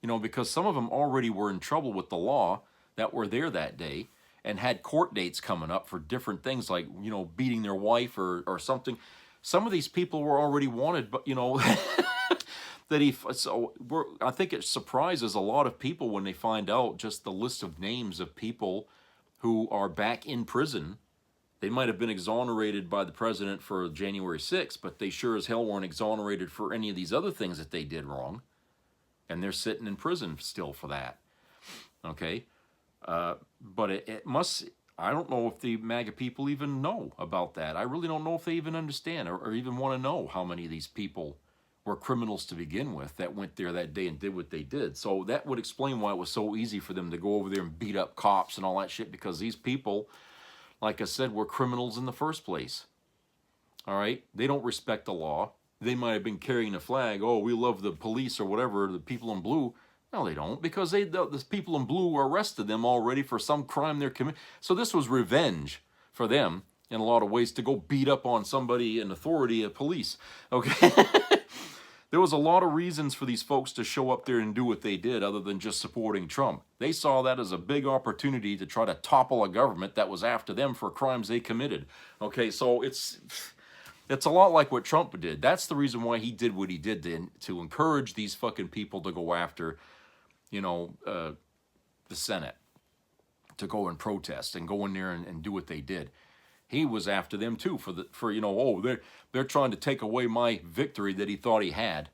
you know, because some of them already were in trouble with the law that were there that day and had court dates coming up for different things like, you know, beating their wife or something. Some of these people were already wanted, but, you know, I think it surprises a lot of people when they find out just the list of names of people who are back in prison. They might have been exonerated by the president for January 6th, but they sure as hell weren't exonerated for any of these other things that they did wrong. And they're sitting in prison still for that. Okay? But it must... I don't know if the MAGA people even know about that. I really don't know if they even understand or even want to know how many of these people were criminals to begin with that went there that day and did what they did. So that would explain why it was so easy for them to go over there and beat up cops and all that shit, because these people, like I said, were criminals in the first place. All right? They don't respect the law. They might have been carrying a flag. Oh, we love the police or whatever, the people in blue. No, they don't, because the people in blue arrested them already for some crime they're committing. So this was revenge for them in a lot of ways to go beat up on somebody in authority of police. Okay? There was a lot of reasons for these folks to show up there and do what they did other than just supporting Trump. They saw that as a big opportunity to try to topple a government that was after them for crimes they committed. Okay, so it's a lot like what Trump did. That's the reason why he did what he did to encourage these fucking people to go after, you know, the Senate, to go and protest and go in there and do what they did. He was after them too for you know, oh, they're trying to take away my victory that he thought he had,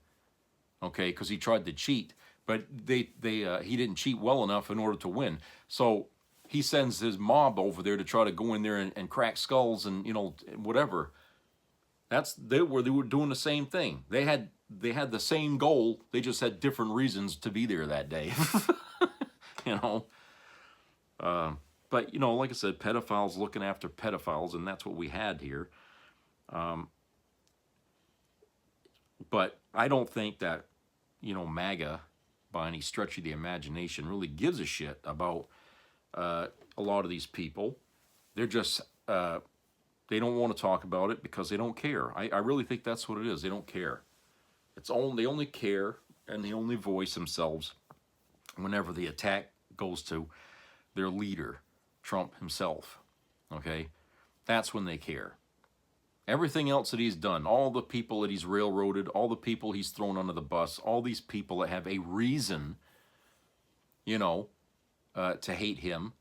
okay, because he tried to cheat, but he didn't cheat well enough in order to win. So he sends his mob over there to try to go in there and crack skulls and, you know, whatever. They were doing the same thing. They had the same goal. They just had different reasons to be there that day. You know. But, you know, like I said, pedophiles looking after pedophiles, and that's what we had here. But I don't think that, MAGA, by any stretch of the imagination, really gives a shit about a lot of these people. They're just, they don't want to talk about it because they don't care. I really think that's what it is. They don't care. They only care and they only voice themselves whenever the attack goes to their leader, Trump himself. Okay? That's when they care. Everything else that he's done, all the people that he's railroaded, all the people he's thrown under the bus, all these people that have a reason, to hate him,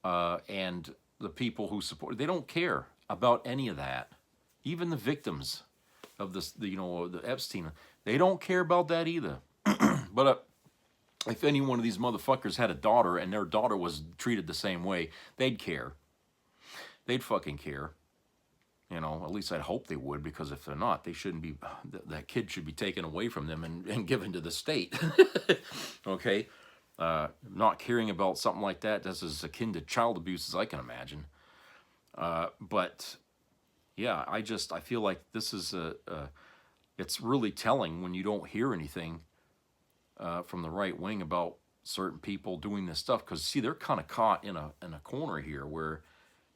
and the people who support, they don't care about any of that. Even the victims of this, the Epstein, they don't care about that either. But if any one of these motherfuckers had a daughter and their daughter was treated the same way, they'd care. They'd fucking care. At least I'd hope they would, because if they're not, they shouldn't be, that kid should be taken away from them and given to the state. Okay? Not caring about something like that, that's as akin to child abuse as I can imagine. But yeah, I feel like this is it's really telling when you don't hear anything from the right wing about certain people doing this stuff, because see, they're kind of caught in a corner here where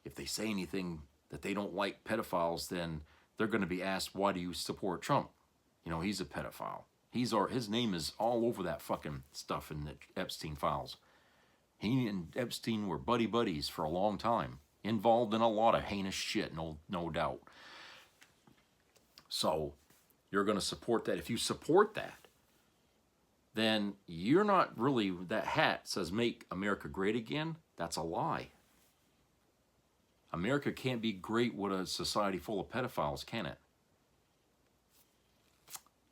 if they say anything that they don't like pedophiles, then they're going to be asked, why do you support Trump? He's a pedophile. His name is all over that fucking stuff in the Epstein files. He and Epstein were buddies for a long time, involved in a lot of heinous shit, no doubt. So you're going to support that. If you support that, then you're not really, that hat says make America great again. That's a lie. America can't be great with a society full of pedophiles, can it?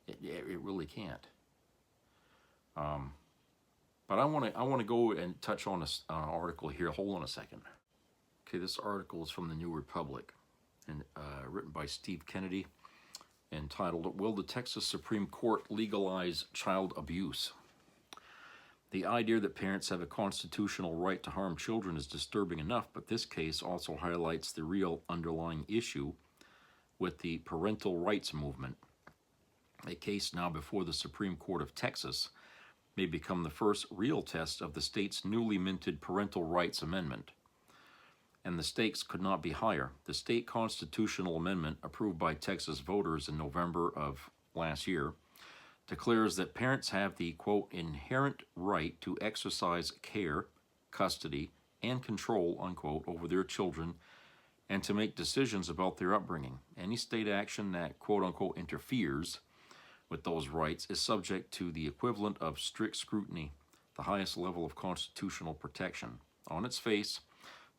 It really can't. But I want to go and touch on an article here. Hold on a second. Okay, this article is from the New Republic, and written by Steve Kennedy, entitled, "Will the Texas Supreme Court Legalize Child Abuse?" The idea that parents have a constitutional right to harm children is disturbing enough, but this case also highlights the real underlying issue with the parental rights movement. A case now before the Supreme Court of Texas may become the first real test of the state's newly minted Parental Rights Amendment. And the stakes could not be higher. The state constitutional amendment, approved by Texas voters in November of last year, declares that parents have the, quote, inherent right to exercise care, custody, and control, unquote, over their children and to make decisions about their upbringing. Any state action that, quote, unquote, interferes with those rights is subject to the equivalent of strict scrutiny, the highest level of constitutional protection. On its face,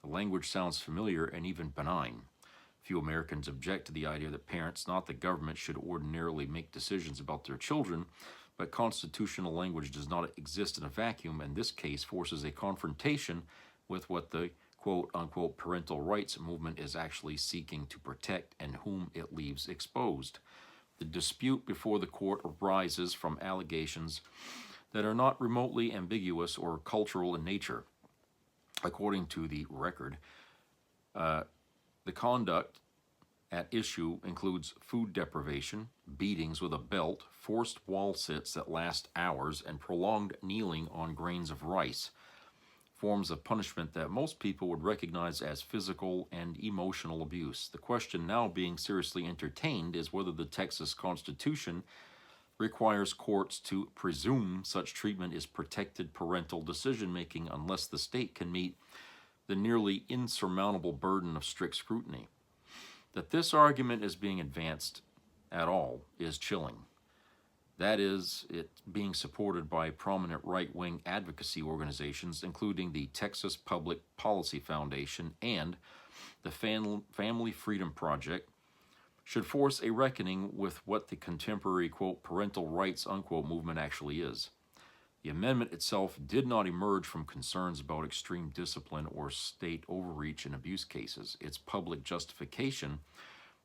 the language sounds familiar and even benign. Few Americans object to the idea that parents, not the government, should ordinarily make decisions about their children, but constitutional language does not exist in a vacuum, and this case forces a confrontation with what the quote-unquote parental rights movement is actually seeking to protect and whom it leaves exposed. The dispute before the court arises from allegations that are not remotely ambiguous or cultural in nature. According to the record, the conduct at issue includes food deprivation, beatings with a belt, forced wall sits that last hours, and prolonged kneeling on grains of rice, forms of punishment that most people would recognize as physical and emotional abuse. The question now being seriously entertained is whether the Texas Constitution requires courts to presume such treatment is protected parental decision-making unless the state can meet the nearly insurmountable burden of strict scrutiny. That this argument is being advanced at all is chilling. That is, it being supported by prominent right-wing advocacy organizations, including the Texas Public Policy Foundation and the Family Freedom Project, should force a reckoning with what the contemporary, quote, parental rights, unquote, movement actually is. The amendment itself did not emerge from concerns about extreme discipline or state overreach in abuse cases. Its public justification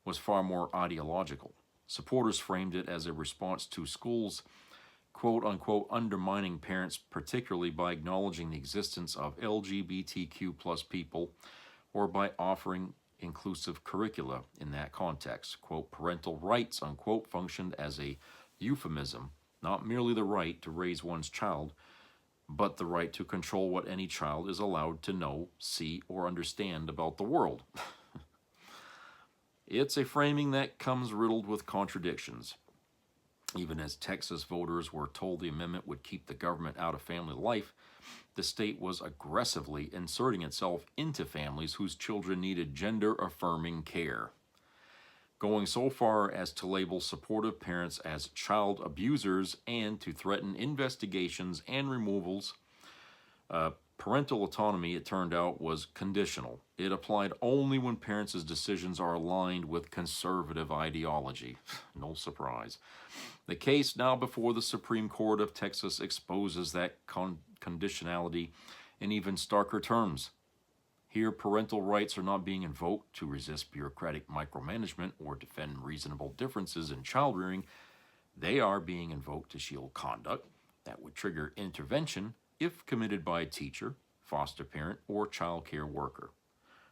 was far more ideological. Supporters framed it as a response to schools, quote-unquote, undermining parents, particularly by acknowledging the existence of LGBTQ plus people or by offering inclusive curricula in that context. Quote, parental rights, unquote, functioned as a euphemism not merely the right to raise one's child, but the right to control what any child is allowed to know, see, or understand about the world. It's a framing that comes riddled with contradictions. Even as Texas voters were told the amendment would keep the government out of family life, the state was aggressively inserting itself into families whose children needed gender-affirming care, going so far as to label supportive parents as child abusers and to threaten investigations and removals. Parental autonomy, it turned out, was conditional. It applied only when parents' decisions are aligned with conservative ideology. No surprise. The case now before the Supreme Court of Texas exposes that conditionality in even starker terms. Here, parental rights are not being invoked to resist bureaucratic micromanagement or defend reasonable differences in child rearing. They are being invoked to shield conduct that would trigger intervention if committed by a teacher, foster parent, or child care worker.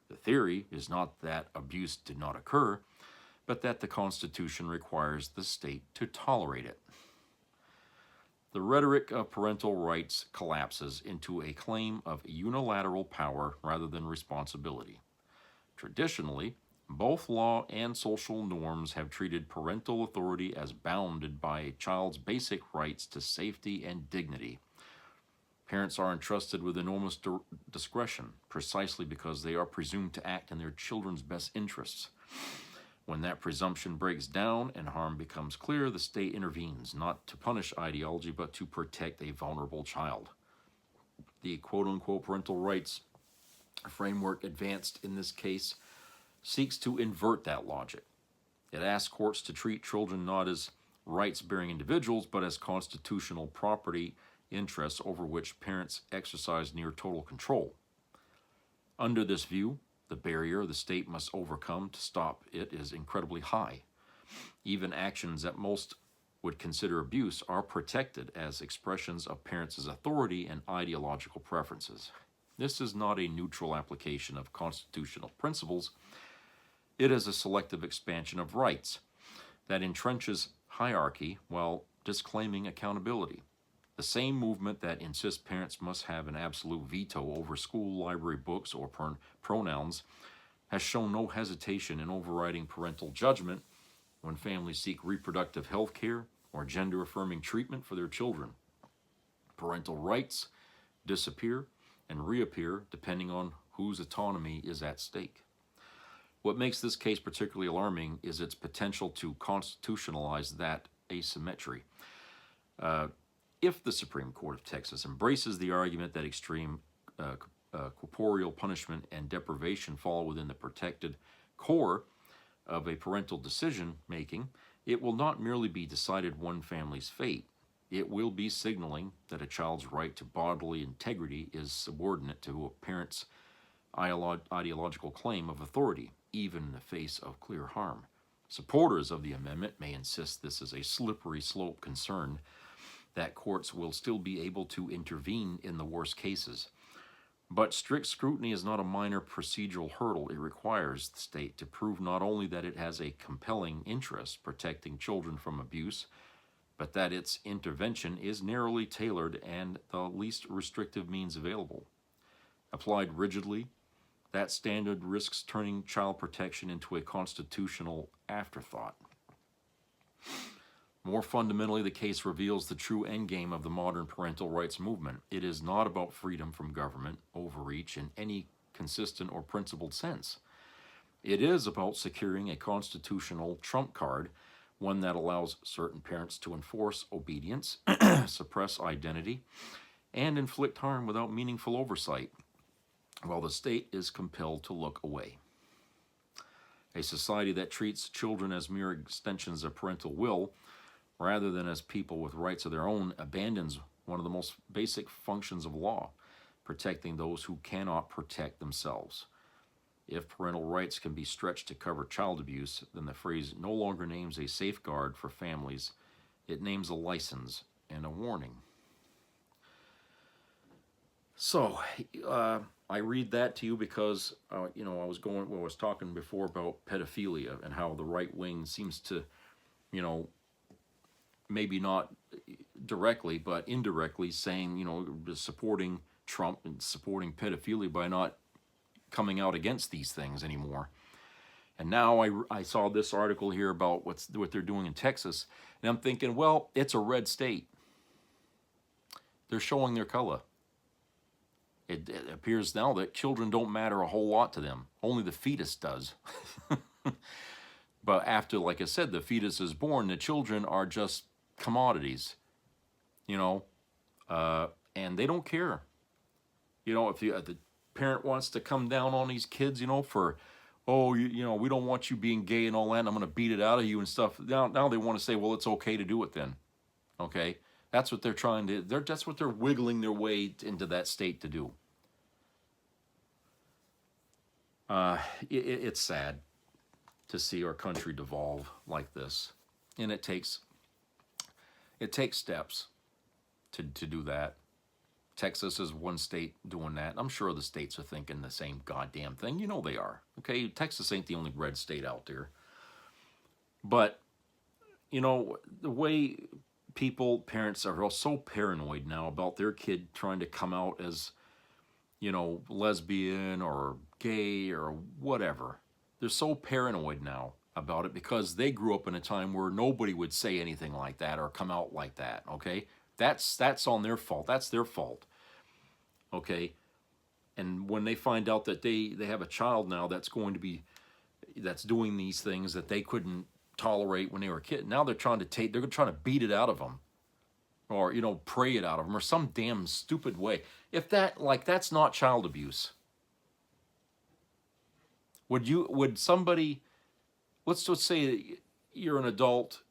The theory is not that abuse did not occur, but that the Constitution requires the state to tolerate it. The rhetoric of parental rights collapses into a claim of unilateral power rather than responsibility. Traditionally, both law and social norms have treated parental authority as bounded by a child's basic rights to safety and dignity. Parents are entrusted with enormous discretion precisely because they are presumed to act in their children's best interests. When that presumption breaks down and harm becomes clear, the state intervenes, not to punish ideology, but to protect a vulnerable child. The quote-unquote parental rights framework advanced in this case seeks to invert that logic. It asks courts to treat children not as rights-bearing individuals, but as constitutional property interests over which parents exercise near total control. Under this view, the barrier the state must overcome to stop it is incredibly high. Even actions that most would consider abuse are protected as expressions of parents' authority and ideological preferences. This is not a neutral application of constitutional principles. It is a selective expansion of rights that entrenches hierarchy while disclaiming accountability. The same movement that insists parents must have an absolute veto over school library books or pronouns has shown no hesitation in overriding parental judgment when families seek reproductive health care or gender-affirming treatment for their children. Parental rights disappear and reappear depending on whose autonomy is at stake. What makes this case particularly alarming is its potential to constitutionalize that asymmetry. If the Supreme Court of Texas embraces the argument that extreme corporeal punishment and deprivation fall within the protected core of a parental decision-making, it will not merely be decided one family's fate. It will be signaling that a child's right to bodily integrity is subordinate to a parent's ideological claim of authority, even in the face of clear harm. Supporters of the amendment may insist this is a slippery slope concern, that courts will still be able to intervene in the worst cases. But strict scrutiny is not a minor procedural hurdle. It requires the state to prove not only that it has a compelling interest protecting children from abuse, but that its intervention is narrowly tailored and the least restrictive means available. Applied rigidly, that standard risks turning child protection into a constitutional afterthought. More fundamentally, the case reveals the true endgame of the modern parental rights movement. It is not about freedom from government overreach in any consistent or principled sense. It is about securing a constitutional trump card, one that allows certain parents to enforce obedience, suppress identity, and inflict harm without meaningful oversight, while the state is compelled to look away. A society that treats children as mere extensions of parental will, rather than as people with rights of their own, abandons one of the most basic functions of law, protecting those who cannot protect themselves. If parental rights can be stretched to cover child abuse, then the phrase no longer names a safeguard for families, it names a license and a warning. So, I read that to you because, I was talking before about pedophilia and how the right wing seems to, maybe not directly, but indirectly saying, you know, supporting Trump and supporting pedophilia by not coming out against these things anymore. And now I saw this article here about what they're doing in Texas, and I'm thinking, well, it's a red state. They're showing their color. It appears now that children don't matter a whole lot to them. Only the fetus does. But after, like I said, the fetus is born, the children are just commodities, you know, and they don't care. You know, if the parent wants to come down on these kids, you know, for, oh, you know, we don't want you being gay and all that, and I'm going to beat it out of you and stuff. Now they want to say, well, it's okay to do it then. Okay? That's what they're trying to, that's what they're wiggling their way into that state to do. It's sad to see our country devolve like this. And it takes steps to do that. Texas is one state doing that. I'm sure the states are thinking the same goddamn thing. You know they are. Okay, Texas ain't the only red state out there. But, you know, the way parents are so paranoid now about their kid trying to come out as, you know, lesbian or gay or whatever. They're so paranoid now about it because they grew up in a time where nobody would say anything like that or come out like that, okay? That's on their fault. That's their fault, okay? And when they find out that they have a child now that's doing these things that they couldn't tolerate when they were a kid, now they're trying to beat it out of them, or, you know, pray it out of them, or some damn stupid way. If that's not child abuse. Would somebody, let's just say you're an adult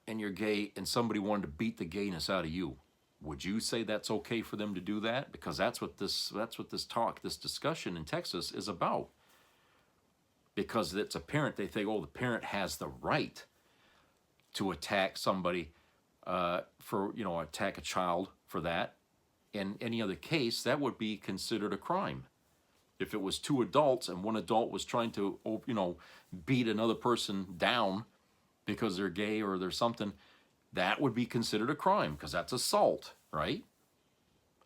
and you're gay and somebody wanted to beat the gayness out of you. Would you say that's okay for them to do that? Because that's what this discussion in Texas is about. Because it's a parent, they think, oh, the parent has the right to attack somebody attack a child for that. In any other case, that would be considered a crime. If it was two adults and one adult was trying to, you know, beat another person down because they're gay or there's something, that would be considered a crime because that's assault, right?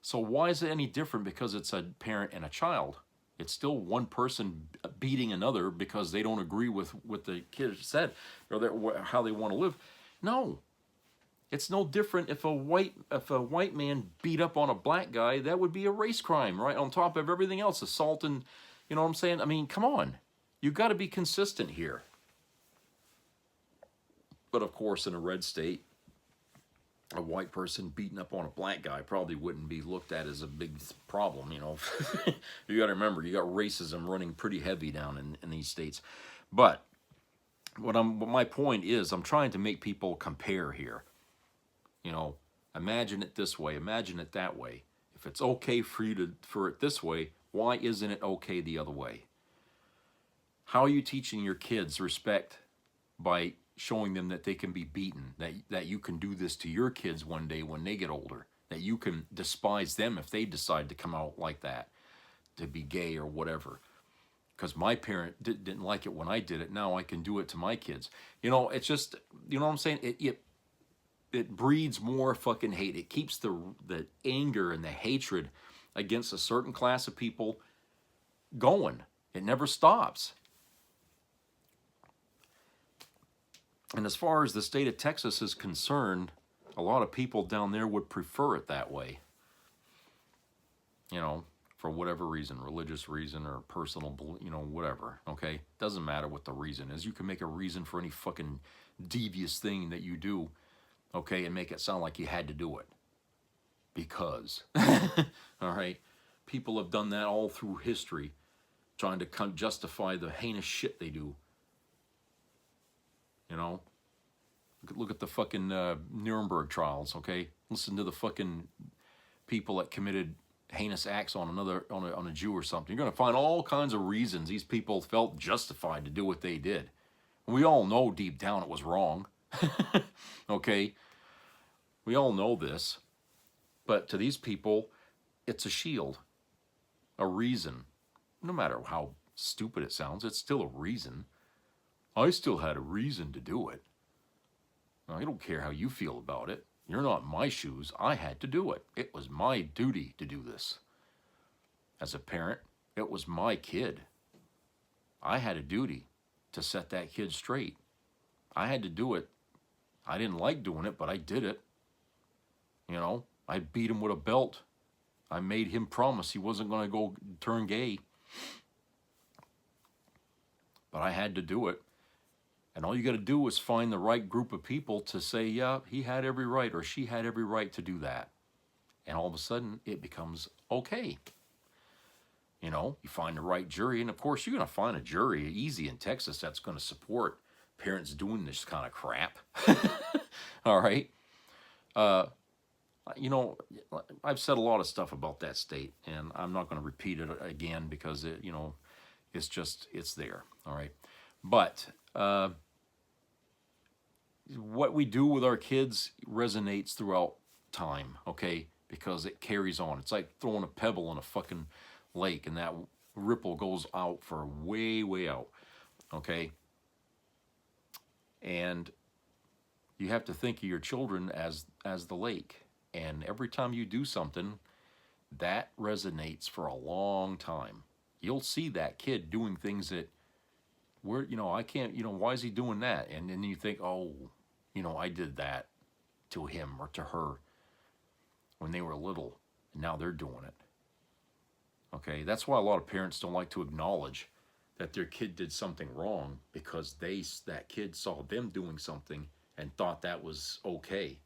So why is it any different because it's a parent and a child? It's still one person beating another because they don't agree with what the kid said or how they want to live. No. It's no different if a white man beat up on a black guy. That would be a race crime, right? On top of everything else, assault and, you know what I'm saying? I mean, come on. You got to be consistent here. But of course, in a red state, a white person beating up on a black guy probably wouldn't be looked at as a big problem, you know. You got to remember, you got racism running pretty heavy down in these states. But my point is, I'm trying to make people compare here. You know, imagine it this way, imagine it that way. If it's okay for it this way, why isn't it okay the other way? How are you teaching your kids respect by showing them that they can be beaten, that you can do this to your kids one day when they get older, that you can despise them if they decide to come out like that, to be gay or whatever? Because my parent didn't like it when I did it, now I can do it to my kids. You know, it's just, you know what I'm saying? It breeds more fucking hate. It keeps the anger and the hatred against a certain class of people going. It never stops. And as far as the state of Texas is concerned, a lot of people down there would prefer it that way. You know, for whatever reason, religious reason or personal, you know, whatever, okay? Doesn't matter what the reason is. You can make a reason for any fucking devious thing that you do, okay, and make it sound like you had to do it. Because, all right, people have done that all through history, trying to justify the heinous shit they do. You know, look at the fucking Nuremberg trials, okay? Listen to the fucking people that committed heinous acts on a Jew or something. You're going to find all kinds of reasons these people felt justified to do what they did. And we all know deep down it was wrong. Okay? We all know this. But to these people, it's a shield, a reason. No matter how stupid it sounds, it's still a reason. I still had a reason to do it. I don't care how you feel about it. You're not in my shoes. I had to do it. It was my duty to do this. As a parent, it was my kid. I had a duty to set that kid straight. I had to do it. I didn't like doing it, but I did it. You know, I beat him with a belt. I made him promise he wasn't going to go turn gay. But I had to do it. And all you got to do is find the right group of people to say, yeah, he had every right or she had every right to do that. And all of a sudden, it becomes okay. You know, you find the right jury. And of course, you're going to find a jury easy in Texas that's going to support parents doing this kind of crap. All right. You know, I've said a lot of stuff about that state, and I'm not going to repeat it again because, you know, it's just, it's there. All right. But what we do with our kids resonates throughout time, okay? Because it carries on. It's like throwing a pebble in a fucking lake, and that ripple goes out for way, way out, okay? And you have to think of your children as the lake. And every time you do something, that resonates for a long time. You'll see that kid doing things that, you know, I can't, you know, why is he doing that? And then you think, oh, you know, I did that to him or to her when they were little, and now they're doing it. Okay, that's why a lot of parents don't like to acknowledge that their kid did something wrong, because that kid saw them doing something and thought that was okay.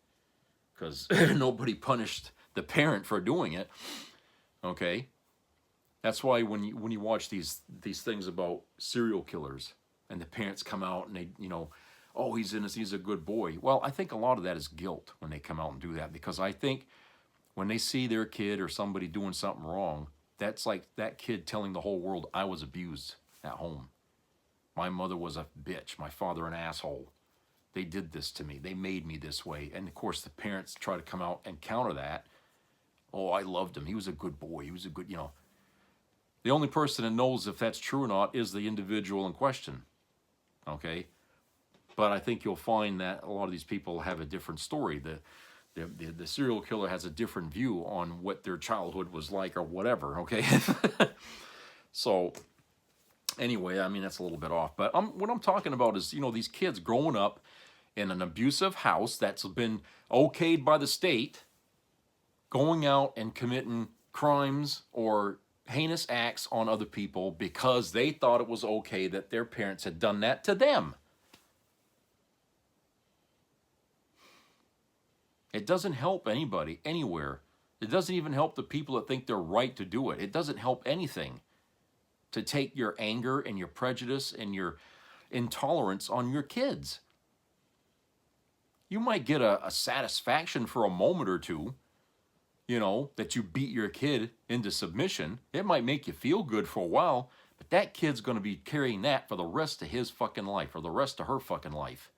Because nobody punished the parent for doing it. Okay, that's why when you watch these things about serial killers and the parents come out and they, you know, oh, he's innocent, he's a good boy. Well, I think a lot of that is guilt when they come out and do that, because I think when they see their kid or somebody doing something wrong, that's like that kid telling the whole world, I was abused at home. My mother was a bitch. My father an asshole. They did this to me. They made me this way. And of course, the parents try to come out and counter that. Oh, I loved him. He was a good boy. He was a good, you know. The only person that knows if that's true or not is the individual in question. Okay? But I think you'll find that a lot of these people have a different story. The serial killer has a different view on what their childhood was like or whatever, okay? So, anyway, I mean, that's a little bit off. But what I'm talking about is, you know, these kids growing up in an abusive house that's been okayed by the state, going out and committing crimes or heinous acts on other people because they thought it was okay that their parents had done that to them. It doesn't help anybody, anywhere. It doesn't even help the people that think they're right to do it. It doesn't help anything to take your anger and your prejudice and your intolerance on your kids. You might get a satisfaction for a moment or two, you know, that you beat your kid into submission. It might make you feel good for a while, but that kid's going to be carrying that for the rest of his fucking life or the rest of her fucking life.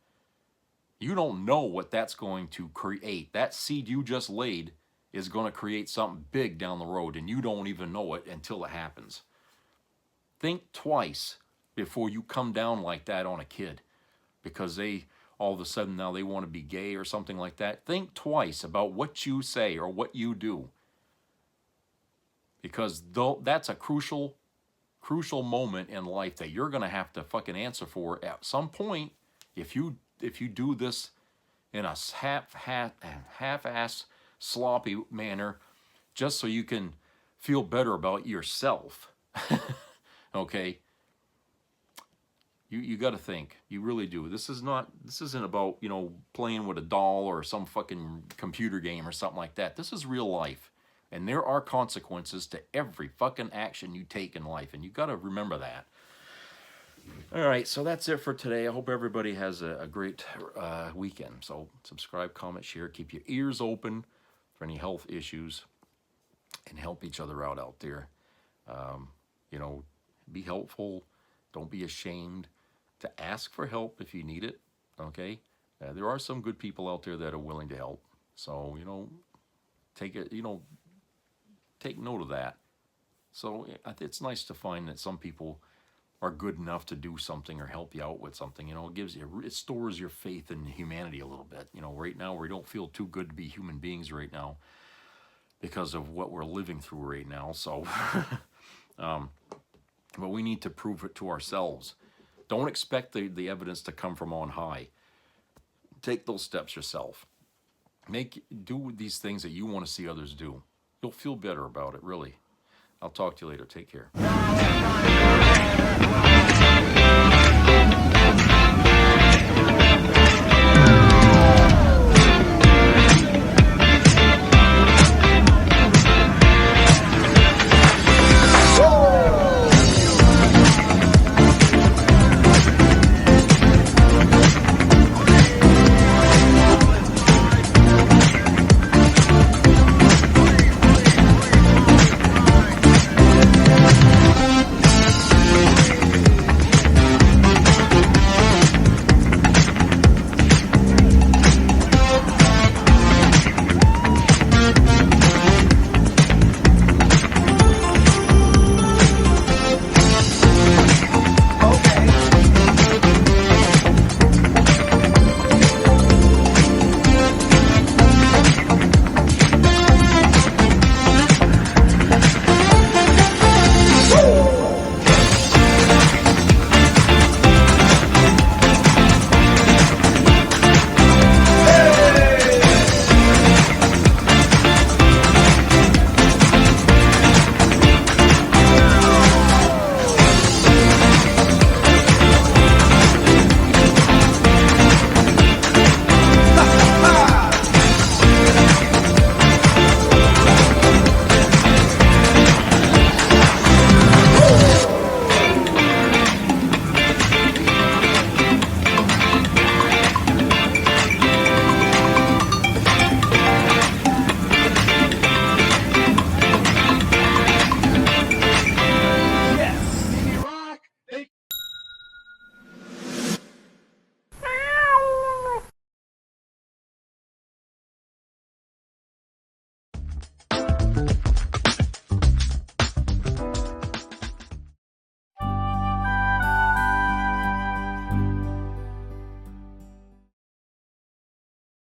You don't know what that's going to create. That seed you just laid is going to create something big down the road, and you don't even know it until it happens. Think twice before you come down like that on a kid, because they all of a sudden now they want to be gay or something like that. Think twice about what you say or what you do, because that's a crucial moment in life that you're going to have to fucking answer for at some point. If you do this in a half-ass sloppy manner just so you can feel better about yourself, okay, you got to think. You really do. This isn't about, you know, playing with a doll or some fucking computer game or something like that. This is real life, and there are consequences to every fucking action you take in life, and you got to remember that. All right, so that's it for today. I hope everybody has a great weekend. So subscribe, comment, share, keep your ears open for any health issues, and help each other out there. You know, be helpful. Don't be ashamed to ask for help if you need it, okay? There are some good people out there that are willing to help. So, you know, take note of that. So it's nice to find that some people are good enough to do something or help you out with something. You know, it stores your faith in humanity a little bit. You know, right now we don't feel too good to be human beings right now because of what we're living through right now. So, but we need to prove it to ourselves. Don't expect the evidence to come from on high. Take those steps yourself. Do these things that you want to see others do. You'll feel better about it, really. I'll talk to you later. Take care.